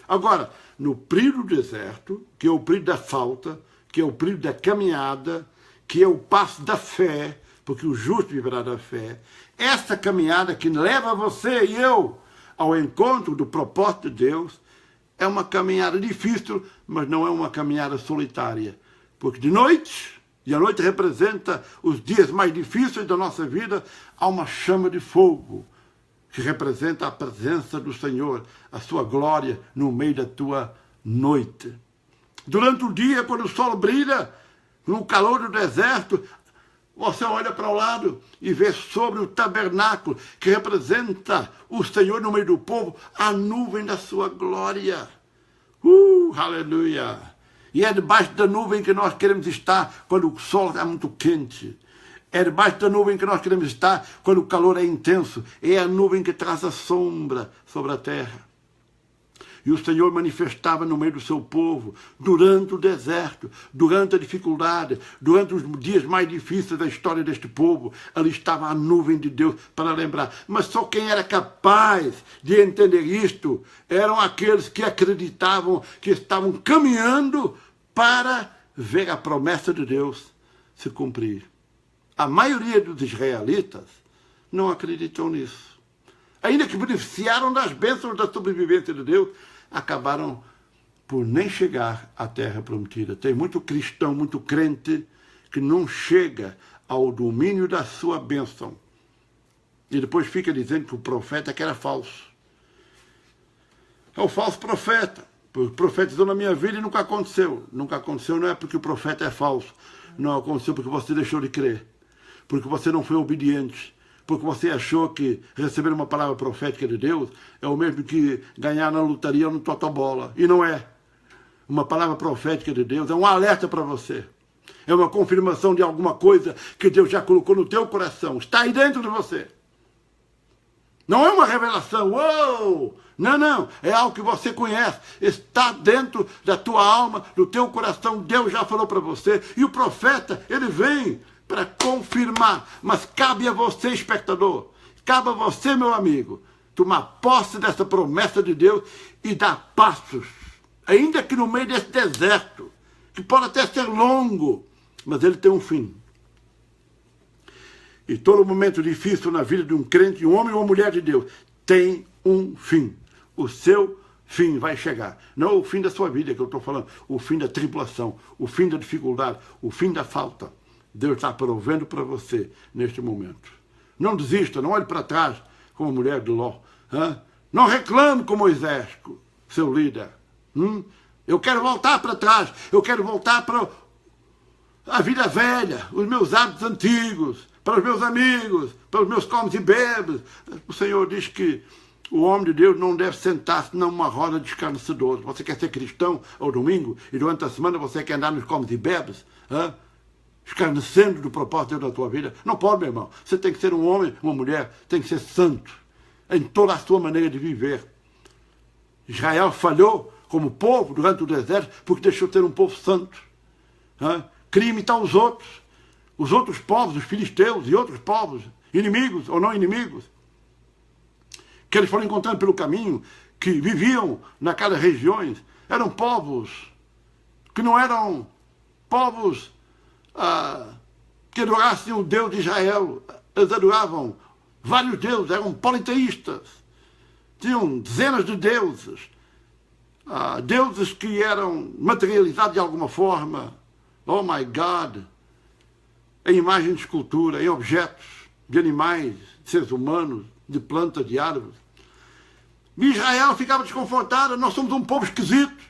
Agora, no período do deserto, que é o período da falta, que é o período da caminhada, que é o passo da fé, porque o justo viverá da fé, essa caminhada que leva você e eu ao encontro do propósito de Deus, é uma caminhada difícil, mas não é uma caminhada solitária. Porque de noite, e a noite representa os dias mais difíceis da nossa vida, há uma chama de fogo, que representa a presença do Senhor, a sua glória no meio da tua noite. Durante o dia, quando o sol brilha, no calor do deserto, você olha para o lado e vê sobre o tabernáculo, que representa o Senhor no meio do povo, a nuvem da sua glória. Aleluia! E é debaixo da nuvem que nós queremos estar quando o sol está muito quente. É debaixo da nuvem que nós queremos estar quando o calor é intenso. É a nuvem que traz a sombra sobre a terra. E o Senhor manifestava no meio do seu povo, durante o deserto, durante a dificuldade, durante os dias mais difíceis da história deste povo. Ali estava a nuvem de Deus para lembrar. Mas só quem era capaz de entender isto eram aqueles que acreditavam que estavam caminhando para ver a promessa de Deus se cumprir. A maioria dos israelitas não acreditou nisso. Ainda que beneficiaram das bênçãos da sobrevivência de Deus, acabaram por nem chegar à terra prometida. Tem muito cristão, muito crente, que não chega ao domínio da sua bênção. E depois fica dizendo que o profeta que era falso. É o falso profeta. Profetizou na minha vida e nunca aconteceu. Nunca aconteceu não é porque o profeta é falso. Não aconteceu porque você deixou de crer. Porque você não foi obediente. Porque você achou que receber uma palavra profética de Deus é o mesmo que ganhar na lotaria ou no totobola. E não é. Uma palavra profética de Deus é um alerta para você. É uma confirmação de alguma coisa que Deus já colocou no teu coração. Está aí dentro de você. Não é uma revelação. Uou! Não. É algo que você conhece. Está dentro da tua alma, do teu coração. Deus já falou para você. E o profeta, ele vem para confirmar. Mas cabe a você, espectador, cabe a você, meu amigo, tomar posse dessa promessa de Deus e dar passos, ainda que no meio desse deserto, que pode até ser longo, mas ele tem um fim. E todo momento difícil na vida de um crente, um homem ou uma mulher de Deus, tem um fim. O seu fim vai chegar. Não o fim da sua vida que eu estou falando, o fim da tribulação, o fim da dificuldade, o fim da falta. Deus está provendo para você neste momento. Não desista, não olhe para trás como a mulher de Ló. Não reclame com Moisés, seu líder. Eu quero voltar para trás, eu quero voltar para a vida velha, os meus hábitos antigos, para os meus amigos, para os meus comes e bebes. O Senhor diz que O homem de Deus não deve sentar-se numa roda de escarnecedores. Você quer ser cristão ao domingo e durante a semana você quer andar nos comes e bebes, escarnecendo do propósito de Deus na tua vida? Não pode, meu irmão. Você tem que ser um homem, uma mulher, tem que ser santo em toda a sua maneira de viver. Israel falhou como povo durante o deserto porque deixou de ser um povo santo. Queria imitar os outros povos, os filisteus e outros povos, inimigos ou não inimigos, que eles foram encontrando pelo caminho, que viviam naquelas regiões. Eram povos que não eram povos que adorassem o Deus de Israel. Eles adoravam vários deuses, eram politeístas. Tinham dezenas de deuses. Deuses que eram materializados de alguma forma. Oh my God! Em imagens de escultura, em objetos de animais, de seres humanos, de plantas, de árvores. E Israel ficava desconfortada. Nós somos um povo esquisito.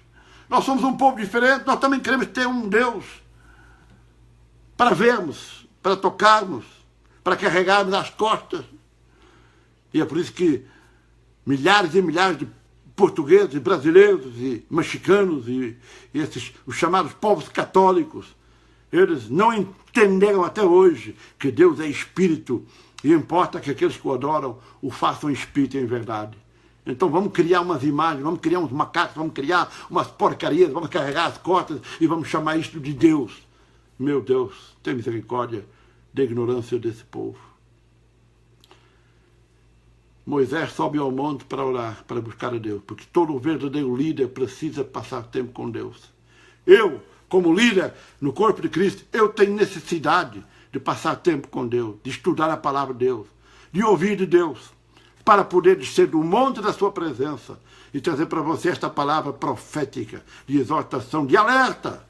Nós somos um povo diferente. Nós também queremos ter um Deus para vermos, para tocarmos, para carregarmos as costas. E é por isso que milhares e milhares de portugueses, brasileiros e mexicanos e os chamados povos católicos, eles não entenderam até hoje que Deus é espírito e importa que aqueles que o adoram o façam espírito em verdade. Então vamos criar umas imagens, vamos criar uns macacos, vamos criar umas porcarias, vamos carregar as costas e vamos chamar isto de Deus. Meu Deus, tem misericórdia da ignorância desse povo. Moisés sobe ao monte para orar, para buscar a Deus, porque todo verdadeiro líder precisa passar tempo com Deus. Eu, como líder no corpo de Cristo, eu tenho necessidade de passar tempo com Deus, de estudar a palavra de Deus, de ouvir de Deus, para poder descer do monte da sua presença e trazer para você esta palavra profética, de exortação, de alerta.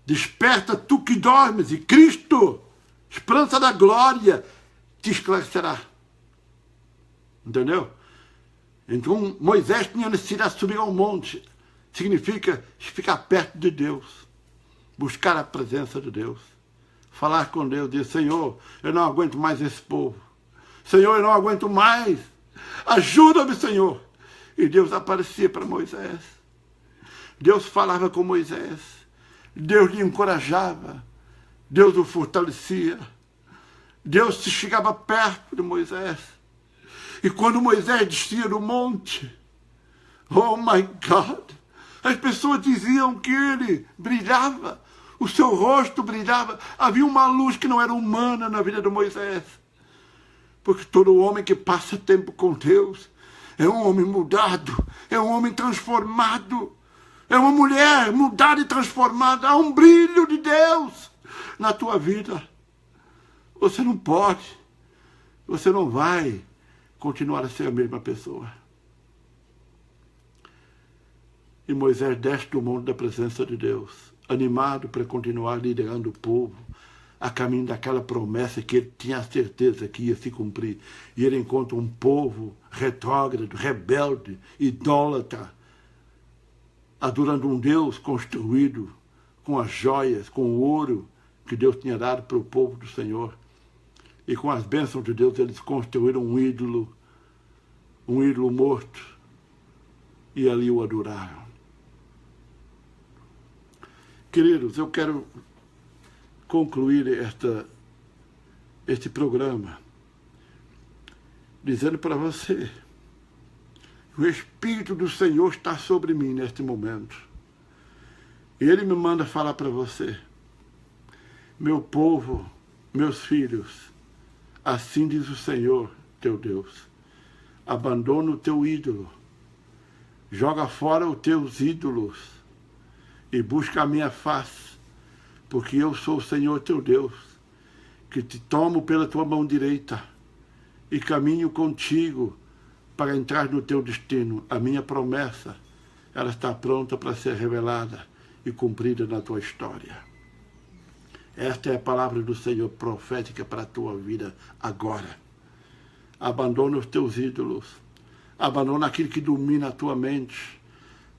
Desperta tu que dormes, e Cristo, esperança da glória, te esclarecerá. Entendeu? Então Moisés tinha necessidade de subir ao monte. Significa ficar perto de Deus, buscar a presença de Deus, falar com Deus, dizer: Senhor, eu não aguento mais esse povo. Senhor, eu não aguento mais. Ajuda-me, Senhor. E Deus aparecia para Moisés. Deus falava com Moisés. Deus lhe encorajava. Deus o fortalecia. Deus se chegava perto de Moisés. E quando Moisés descia do monte, oh my God, as pessoas diziam que ele brilhava, o seu rosto brilhava, havia uma luz que não era humana na vida de Moisés. Porque todo homem que passa tempo com Deus é um homem mudado, é um homem transformado, é uma mulher mudada e transformada. Há um brilho de Deus na tua vida. Você não pode, você não vai continuar a ser a mesma pessoa. E Moisés desce do monte da presença de Deus, animado para continuar liderando o povo a caminho daquela promessa que ele tinha a certeza que ia se cumprir. E ele encontra um povo retrógrado, rebelde, idólatra, adorando um Deus construído com as joias, com o ouro que Deus tinha dado para o povo do Senhor. E com as bênçãos de Deus eles construíram um ídolo morto, e ali o adoraram. Queridos, eu quero concluir este programa dizendo para você: o Espírito do Senhor está sobre mim neste momento. Ele me manda falar para você: meu povo, meus filhos, assim diz o Senhor teu Deus, abandona o teu ídolo, joga fora os teus ídolos e busca a minha face, porque eu sou o Senhor teu Deus, que te tomo pela tua mão direita e caminho contigo para entrar no teu destino. A minha promessa, ela está pronta para ser revelada e cumprida na tua história. Esta é a palavra do Senhor profética para a tua vida agora. Abandona os teus ídolos, abandona aquilo que domina a tua mente,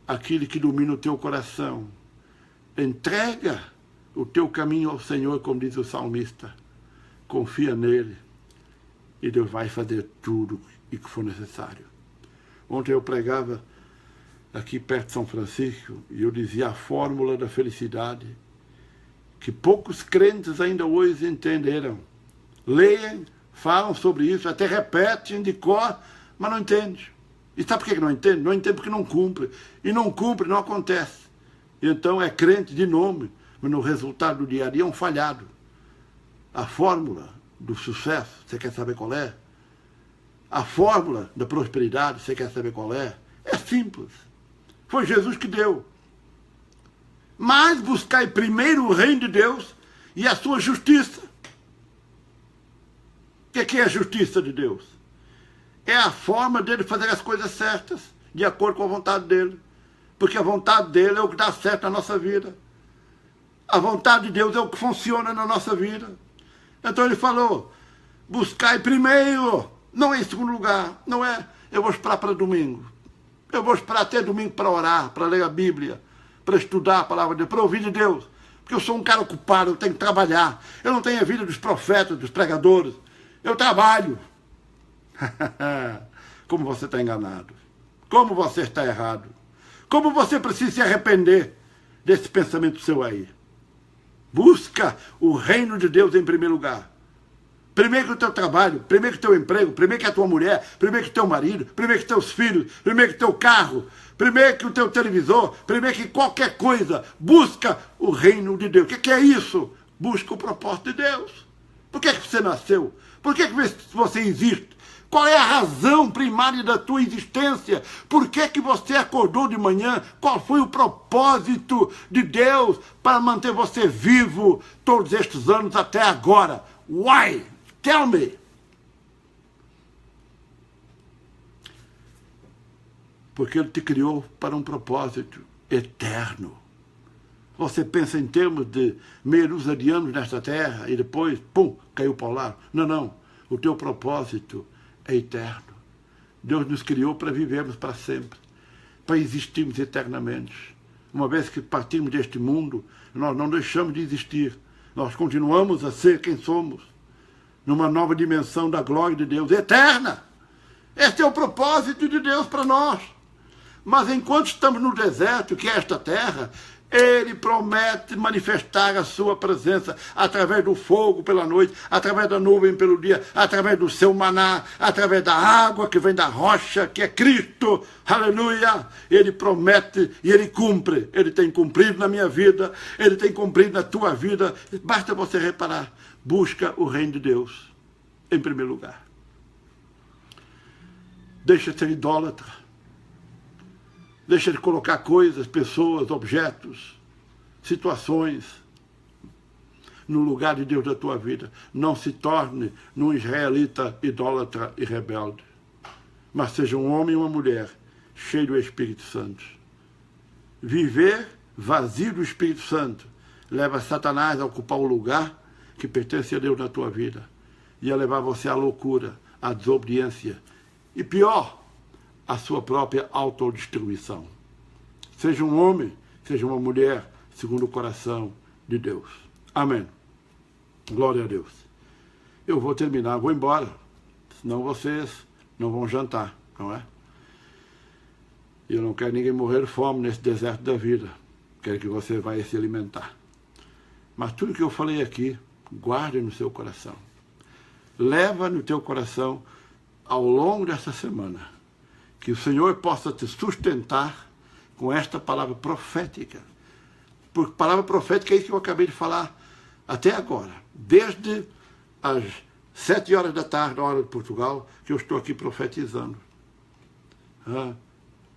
aquilo que domina o teu coração. Entrega o teu caminho ao Senhor, como diz o salmista. Confia nele e Deus vai fazer tudo e que for necessário. Ontem eu pregava aqui perto de São Francisco e eu dizia a fórmula da felicidade que poucos crentes ainda hoje entenderam. Leem, falam sobre isso, até repetem de cor, mas não entendem. E sabe por que não entende? Não entende porque não cumpre. E não cumpre, não acontece. Então é crente de nome, mas no resultado do dia a dia é um falhado. A fórmula do sucesso, você quer saber qual é? A fórmula da prosperidade, você quer saber qual é? É simples. Foi Jesus que deu. Mas buscai primeiro o reino de Deus e a sua justiça. O que é a justiça de Deus? É a forma dele fazer as coisas certas, de acordo com a vontade dele. Porque a vontade dele é o que dá certo na nossa vida. A vontade de Deus é o que funciona na nossa vida. Então ele falou, buscai primeiro, não é em segundo lugar, não é, eu vou esperar para domingo. Eu vou esperar até domingo para orar, para ler a Bíblia, para estudar a palavra de Deus, para ouvir de Deus. Porque eu sou um cara ocupado, eu tenho que trabalhar. Eu não tenho a vida dos profetas, dos pregadores. Eu trabalho. Como você está enganado. Como você está errado. Como você precisa se arrepender desse pensamento seu aí. Busca o reino de Deus em primeiro lugar. Primeiro que o teu trabalho, primeiro que o teu emprego, primeiro que a tua mulher, primeiro que o teu marido, primeiro que teus filhos, primeiro que o teu carro, primeiro que o teu televisor, primeiro que qualquer coisa. Busca o reino de Deus. O que é isso? Busca o propósito de Deus. Por que você nasceu? Por que você existe? Qual é a razão primária da tua existência? Por que você acordou de manhã? Qual foi o propósito de Deus para manter você vivo todos estes anos até agora? Why? Tell me. Porque Ele te criou para um propósito eterno. Você pensa em termos de meia dúzia de anos nesta terra e depois, pum, caiu para o lado. Não, não. O teu propósito é eterno. Deus nos criou para vivermos para sempre, para existirmos eternamente. Uma vez que partimos deste mundo, nós não deixamos de existir. Nós continuamos a ser quem somos, numa nova dimensão da glória de Deus, eterna. Esse é o propósito de Deus para nós. Mas enquanto estamos no deserto, que é esta terra, Ele promete manifestar a sua presença através do fogo pela noite, através da nuvem pelo dia, através do seu maná, através da água que vem da rocha, que é Cristo. Aleluia! Ele promete e Ele cumpre. Ele tem cumprido na minha vida, Ele tem cumprido na tua vida. Basta você reparar. Busca o reino de Deus em primeiro lugar. Deixa de ser idólatra. Deixa de colocar coisas, pessoas, objetos, situações no lugar de Deus da tua vida. Não se torne num israelita idólatra e rebelde, mas seja um homem e uma mulher cheio do Espírito Santo. Viver vazio do Espírito Santo leva Satanás a ocupar o lugar que pertence a Deus na tua vida e a levar você à loucura, à desobediência e pior, a sua própria autodestruição. Seja um homem, seja uma mulher, segundo o coração de Deus. Amém. Glória a Deus. Eu vou terminar, vou embora, senão vocês não vão jantar, não é? Eu não quero ninguém morrer de fome nesse deserto da vida. Quero que você vá se alimentar. Mas tudo que eu falei aqui, guarde no seu coração. Leva no teu coração ao longo dessa semana. Que o Senhor possa te sustentar com esta palavra profética. Porque palavra profética é isso que eu acabei de falar até agora. Desde as 7 horas da tarde, hora de Portugal, que eu estou aqui profetizando.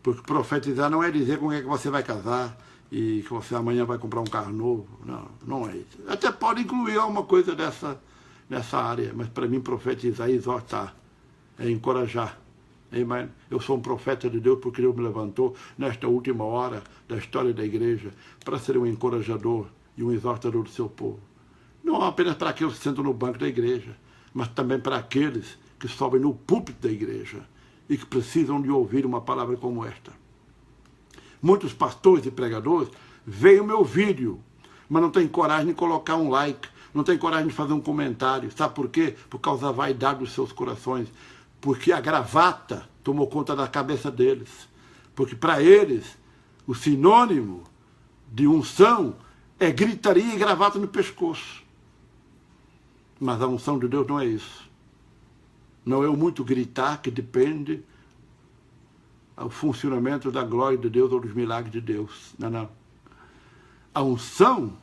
Porque profetizar não é dizer com quem é que você vai casar e que você amanhã vai comprar um carro novo. Não, não é isso. Até pode incluir alguma coisa nessa área, mas para mim profetizar é exortar, é encorajar. Amen. Eu sou um profeta de Deus porque Deus me levantou nesta última hora da história da igreja para ser um encorajador e um exortador do seu povo. Não apenas para aqueles que sentam no banco da igreja, mas também para aqueles que sobem no púlpito da igreja e que precisam de ouvir uma palavra como esta. Muitos pastores e pregadores veem o meu vídeo, mas não têm coragem de colocar um like, não têm coragem de fazer um comentário. Sabe por quê? Por causa da vaidade dos seus corações. porque a gravata tomou conta da cabeça deles. Porque para eles, o sinônimo de unção é gritaria e gravata no pescoço. Mas a unção de Deus não é isso. Não é o muito gritar que depende do funcionamento da glória de Deus ou dos milagres de Deus. Não, não. A unção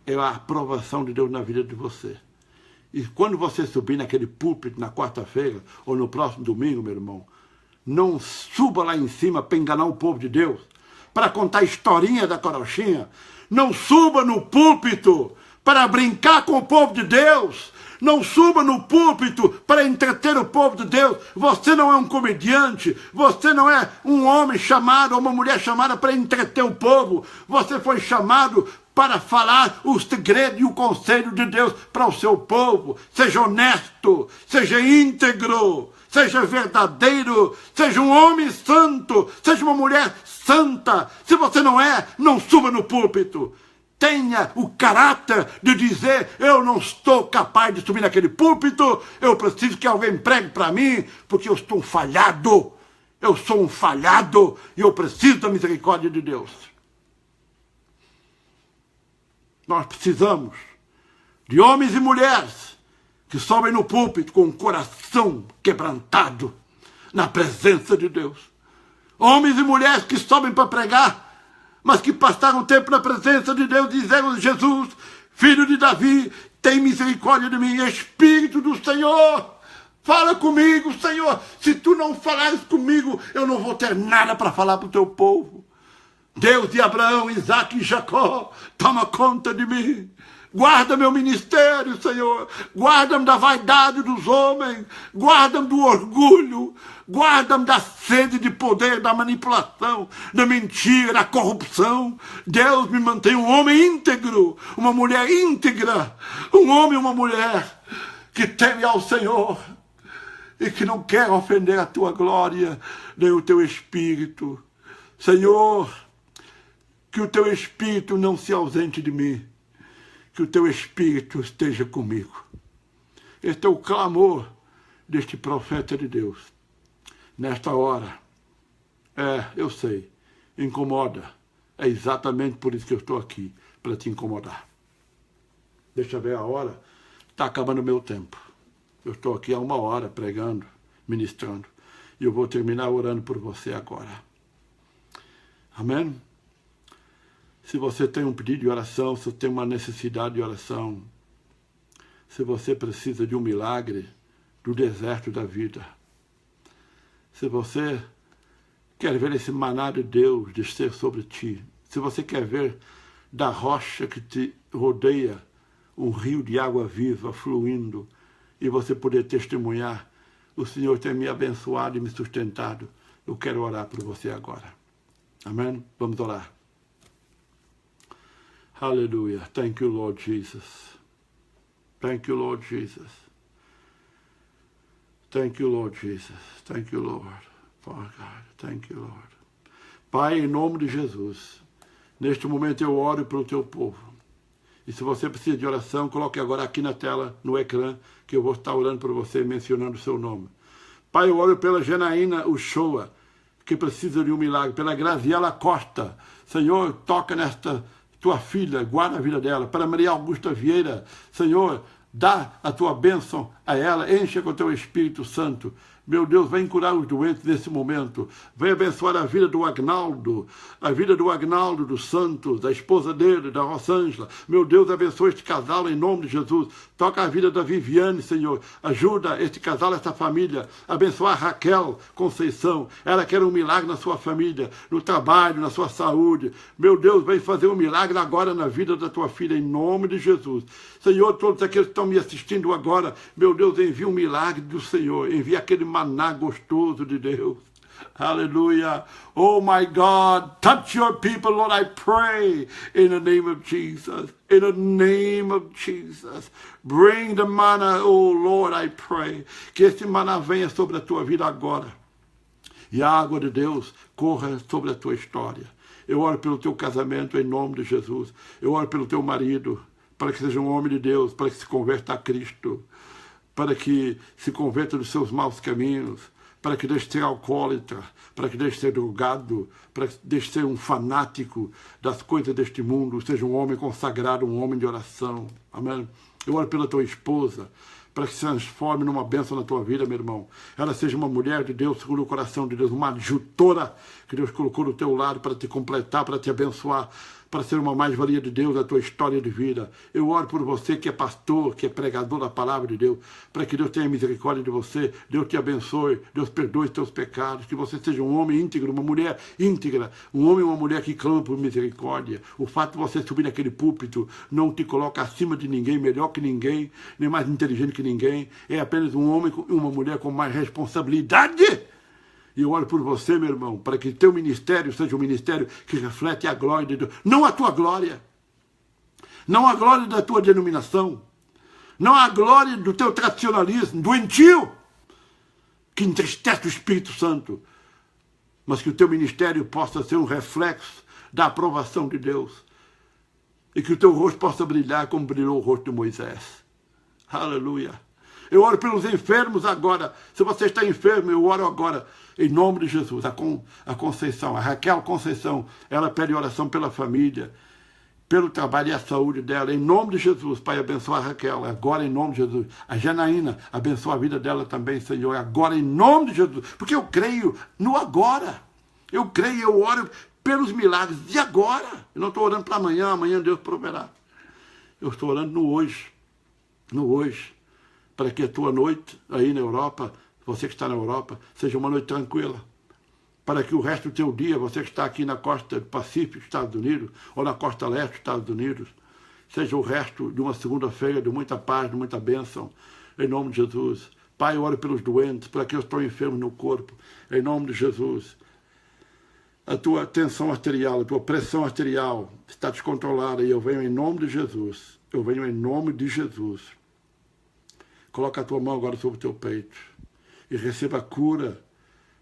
é a aprovação de Deus na vida de você. E quando você subir naquele púlpito na quarta-feira ou no próximo domingo, meu irmão, não suba lá em cima para enganar o povo de Deus, para contar historinha da carochinha. Não suba no púlpito para brincar com o povo de Deus. Não suba no púlpito para entreter o povo de Deus. Você não é um comediante. Você não é um homem chamado ou uma mulher chamada para entreter o povo. Você foi chamado para falar os segredos e o conselho de Deus para o seu povo. Seja honesto, seja íntegro, seja verdadeiro, seja um homem santo, seja uma mulher santa. Se você não é, não suba no púlpito. Tenha o caráter de dizer, eu não estou capaz de subir naquele púlpito, eu preciso que alguém pregue para mim, porque eu estou falhado. Eu sou um falhado e eu preciso da misericórdia de Deus. Nós precisamos de homens e mulheres que sobem no púlpito com o coração quebrantado na presença de Deus. Homens e mulheres que sobem para pregar, mas que passaram tempo na presença de Deus, dizendo: Jesus, filho de Davi, tem misericórdia de mim. Espírito do Senhor, fala comigo, Senhor. Se tu não falares comigo, eu não vou ter nada para falar para o teu povo. Deus de Abraão, Isaque e Jacó, toma conta de mim. Guarda meu ministério, Senhor. Guarda-me da vaidade dos homens. Guarda-me do orgulho. Guarda-me da sede de poder, da manipulação, da mentira, da corrupção. Deus me mantém um homem íntegro, uma mulher íntegra. Um homem e uma mulher que teme ao Senhor e que não quer ofender a tua glória, nem o teu espírito. Senhor, que o teu espírito não se ausente de mim. Que o teu Espírito esteja comigo. Este é o clamor deste profeta de Deus. Nesta hora, eu sei, incomoda. É exatamente por isso que eu estou aqui, para te incomodar. Deixa eu ver a hora. Está acabando o meu tempo. Eu estou aqui há 1 hora pregando, ministrando. E eu vou terminar orando por você agora. Amém? Se você tem um pedido de oração, se você tem uma necessidade de oração, se você precisa de um milagre do deserto da vida, se você quer ver esse maná de Deus descer sobre ti, se você quer ver da rocha que te rodeia um rio de água viva fluindo e você poder testemunhar, o Senhor tem me abençoado e me sustentado, eu quero orar por você agora. Amém? Vamos orar. Hallelujah. Thank you, Lord Jesus. Thank you, Lord Jesus. Thank you, Lord Jesus. Thank you, Lord. For God. Thank you, Lord. Pai, em nome de Jesus, neste momento eu oro pelo teu povo. E se você precisa de oração, coloque agora aqui na tela, no ecrã, que eu vou estar orando por você, mencionando o seu nome. Pai, eu oro pela Janaína Uchoa, que precisa de um milagre. Pela Graziela Costa. Senhor, toca nesta tua filha, guarda a vida dela. Para Maria Augusta Vieira, Senhor, dá a tua bênção a ela, encha com o teu Espírito Santo. Meu Deus, vem curar os doentes nesse momento. Vem abençoar a vida do Agnaldo, a vida do Agnaldo dos Santos, da esposa dele, da Rosângela. Meu Deus, abençoa este casal em nome de Jesus. Toca a vida da Viviane, Senhor. Ajuda este casal, esta família. Abençoa a Raquel Conceição. Ela quer um milagre na sua família, no trabalho, na sua saúde. Meu Deus, vem fazer um milagre agora na vida da tua filha, em nome de Jesus. Senhor, todos aqueles que estão me assistindo agora, meu Deus, envia um milagre do Senhor. Envia aquele maná gostoso de Deus. Hallelujah. Oh my God, touch your people, Lord, I pray in the name of Jesus. In the name of Jesus. Bring the manna, oh Lord, I pray. Que esse maná venha sobre a tua vida agora. E a água de Deus corra sobre a tua história. Eu oro pelo teu casamento em nome de Jesus. Eu oro pelo teu marido, para que seja um homem de Deus, para que se converta a Cristo. para que se converta dos seus maus caminhos, para que deixe de ser alcoólatra, para que deixe de ser drogado, para que deixe de ser um fanático das coisas deste mundo, seja um homem consagrado, um homem de oração. Amém? Eu oro pela tua esposa, para que se transforme numa bênção na tua vida, meu irmão. Ela seja uma mulher de Deus, segundo o coração de Deus, uma adjutora que Deus colocou do teu lado para te completar, para te abençoar, para ser uma mais-valia de Deus na tua história de vida. Eu oro por você que é pastor, que é pregador da palavra de Deus, para que Deus tenha misericórdia de você, Deus te abençoe, Deus perdoe os teus pecados, que você seja um homem íntegro, uma mulher íntegra, um homem e uma mulher que clama por misericórdia. O fato de você subir naquele púlpito não te coloca acima de ninguém, melhor que ninguém, nem mais inteligente que ninguém, é apenas um homem e uma mulher com mais responsabilidade. E eu oro por você, meu irmão, para que teu ministério seja um ministério que reflete a glória de Deus. Não a tua glória. Não a glória da tua denominação. Não a glória do teu tradicionalismo, doentio, que entristece o Espírito Santo. Mas que o teu ministério possa ser um reflexo da aprovação de Deus. E que o teu rosto possa brilhar como brilhou o rosto de Moisés. Aleluia. Eu oro pelos enfermos agora. Se você está enfermo, eu oro agora. Em nome de Jesus, a Conceição, a Raquel Conceição, ela pede oração pela família, pelo trabalho e a saúde dela. Em nome de Jesus, Pai, abençoa a Raquel. Agora, em nome de Jesus. A Janaína, abençoa a vida dela também, Senhor. Agora, em nome de Jesus. Porque eu creio no agora. Eu creio, eu oro pelos milagres de agora. Eu não estou orando para amanhã, amanhã Deus proverá. Eu estou orando no hoje. No hoje. Para que a tua noite aí na Europa, você que está na Europa, seja uma noite tranquila. Para que o resto do teu dia, você que está aqui na costa do Pacífico, Estados Unidos, ou na costa leste, Estados Unidos, seja o resto de uma segunda-feira de muita paz, de muita bênção, em nome de Jesus. Pai, eu oro pelos doentes, por aqueles que estão enfermos no corpo, em nome de Jesus. A tua tensão arterial, a tua pressão arterial está descontrolada e eu venho em nome de Jesus. Eu venho em nome de Jesus. Coloca a tua mão agora sobre o teu peito e receba a cura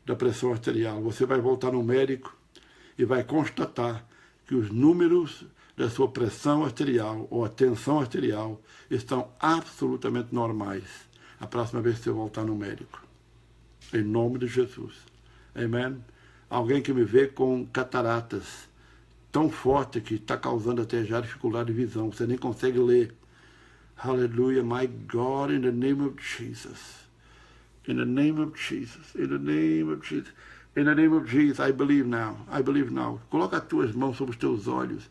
da pressão arterial. Você vai voltar no médico e vai constatar que os números da sua pressão arterial ou a tensão arterial estão absolutamente normais. A próxima vez que você voltar no médico. Em nome de Jesus. Amém? Alguém que me vê com cataratas tão forte que está causando até já dificuldade de visão. Você nem consegue ler. Hallelujah, my God, in the name of Jesus. In the name of Jesus. In the name of Jesus. In the name of Jesus, I believe now. I believe now. Coloca as tuas mãos sobre os teus olhos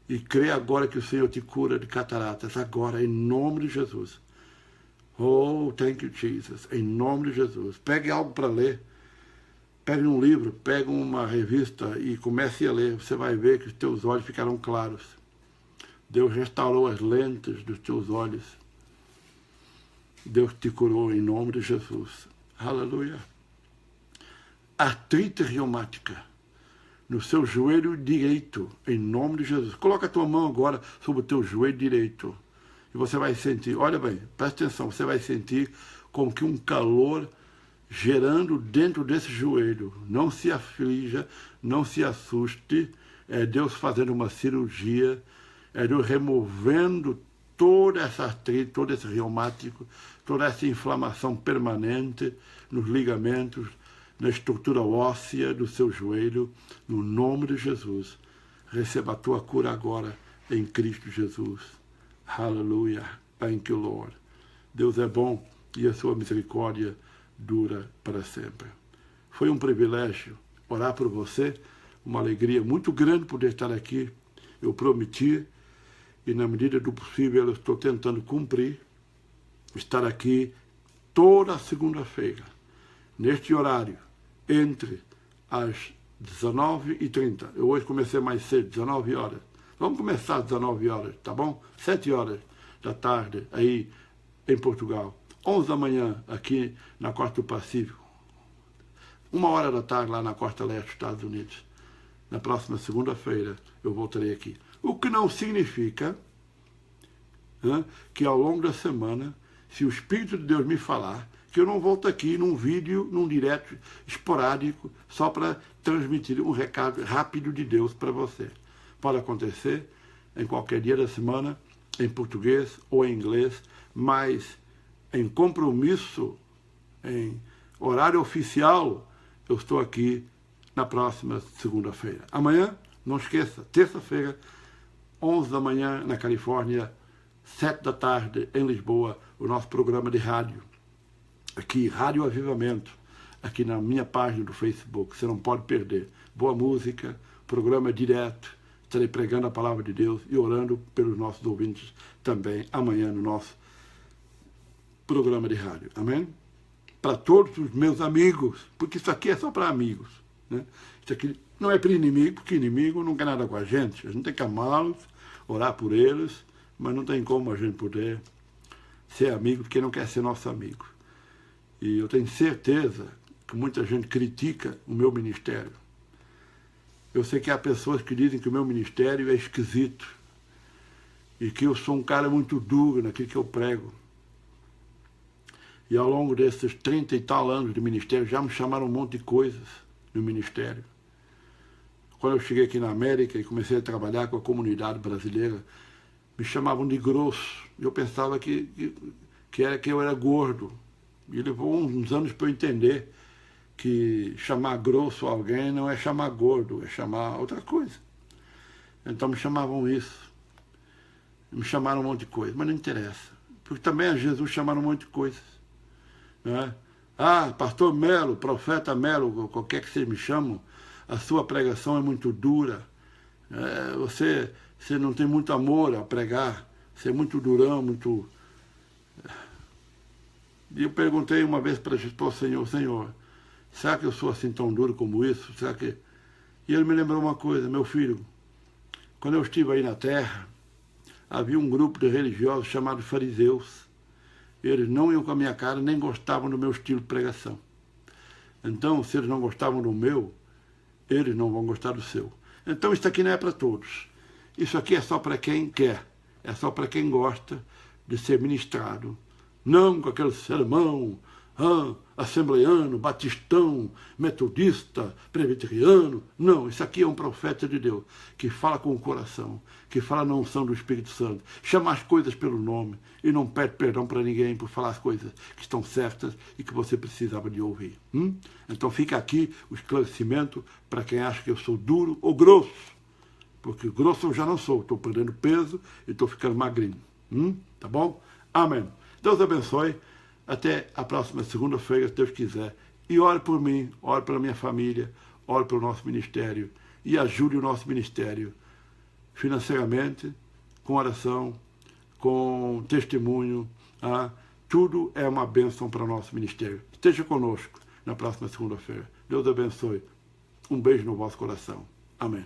e crê agora que o Senhor te cura de cataratas. Agora, em nome de Jesus. Oh, thank you, Jesus. Em nome de Jesus. Pegue algo para ler. Pegue um livro, pegue uma revista e comece a ler. Você vai ver que os teus olhos ficarão claros. Deus restaurou as lentes dos teus olhos. Deus te curou em nome de Jesus. Aleluia. Artrite reumática no seu joelho direito, em nome de Jesus. Coloca a tua mão agora sobre o teu joelho direito. E você vai sentir, olha bem, presta atenção, você vai sentir como que um calor gerando dentro desse joelho. Não se aflija, não se assuste. É Deus fazendo uma cirurgia. É Deus removendo toda essa artrite, todo esse reumático, toda essa inflamação permanente nos ligamentos, na estrutura óssea do seu joelho, no nome de Jesus. Receba a tua cura agora em Cristo Jesus. Aleluia. Thank you, Lord. Deus é bom e a sua misericórdia dura para sempre. Foi um privilégio orar por você, uma alegria muito grande poder estar aqui. Eu prometi e na medida do possível eu estou tentando cumprir, estar aqui toda segunda-feira, neste horário, entre as 19h30. Eu hoje comecei mais cedo, 19 horas. Vamos começar às 19 horas, tá bom? 7 horas da tarde, aí em Portugal. 11 da manhã, aqui na costa do Pacífico. 1 hora da tarde, lá na costa leste dos Estados Unidos. Na próxima segunda-feira, eu voltarei aqui. O que não significa que ao longo da semana, se o Espírito de Deus me falar, que eu não volto aqui num vídeo, num direto esporádico, só para transmitir um recado rápido de Deus para você. Pode acontecer em qualquer dia da semana, em português ou em inglês, mas em compromisso, em horário oficial, eu estou aqui na próxima segunda-feira. Amanhã, não esqueça, terça-feira, 11 da manhã na Califórnia, 7 da tarde em Lisboa, o nosso programa de rádio. Aqui, Rádio Avivamento, aqui na minha página do Facebook, você não pode perder. Boa música, programa direto, estarei pregando a palavra de Deus e orando pelos nossos ouvintes também amanhã no nosso programa de rádio. Amém? Para todos os meus amigos, porque isso aqui é só para amigos, né? Isso aqui não é para inimigo, porque inimigo não quer nada com a gente tem que amá-los, orar por eles, mas não tem como a gente poder ser amigo porque não quer ser nosso amigo. E eu tenho certeza que muita gente critica o meu ministério. Eu sei que há pessoas que dizem que o meu ministério é esquisito e que eu sou um cara muito duro naquilo que eu prego. E ao longo desses 30 e tal anos de ministério, já me chamaram um monte de coisas no ministério. Quando eu cheguei aqui na América e comecei a trabalhar com a comunidade brasileira, me chamavam de grosso. Eu pensava que eu era gordo. E levou uns anos para eu entender que chamar grosso alguém não é chamar gordo, é chamar outra coisa. Então me chamavam isso. Me chamaram um monte de coisa, mas não interessa. Porque também a Jesus chamaram um monte de coisas. Né? Ah, pastor Melo, profeta Melo, qualquer que vocês me chamam, a sua pregação é muito dura. Você não tem muito amor a pregar, você é muito durão, muito... E eu perguntei uma vez para o Senhor, será que eu sou assim tão duro como isso? Será que... E ele me lembrou uma coisa, meu filho, quando eu estive aí na terra, havia um grupo de religiosos chamados fariseus. Eles não iam com a minha cara, nem gostavam do meu estilo de pregação. Então, se eles não gostavam do meu, eles não vão gostar do seu. Então, isso aqui não é para todos. Isso aqui é só para quem quer. É só para quem gosta de ser ministrado. Não com aquele sermão assembleiano, batistão, metodista, presbiteriano. Não, isso aqui é um profeta de Deus, que fala com o coração, que fala na unção do Espírito Santo, chama as coisas pelo nome e não pede perdão para ninguém por falar as coisas que estão certas e que você precisava de ouvir. Então fica aqui o esclarecimento para quem acha que eu sou duro ou grosso, porque grosso eu já não sou, estou perdendo peso e estou ficando magrinho. Tá bom? Amém. Deus abençoe. Até a próxima segunda-feira, se Deus quiser. E ore por mim, ore pela minha família, ore pelo nosso ministério e ajude o nosso ministério financeiramente, com oração, com testemunho. Tudo é uma bênção para o nosso ministério. Esteja conosco na próxima segunda-feira. Deus abençoe. Um beijo no vosso coração. Amém.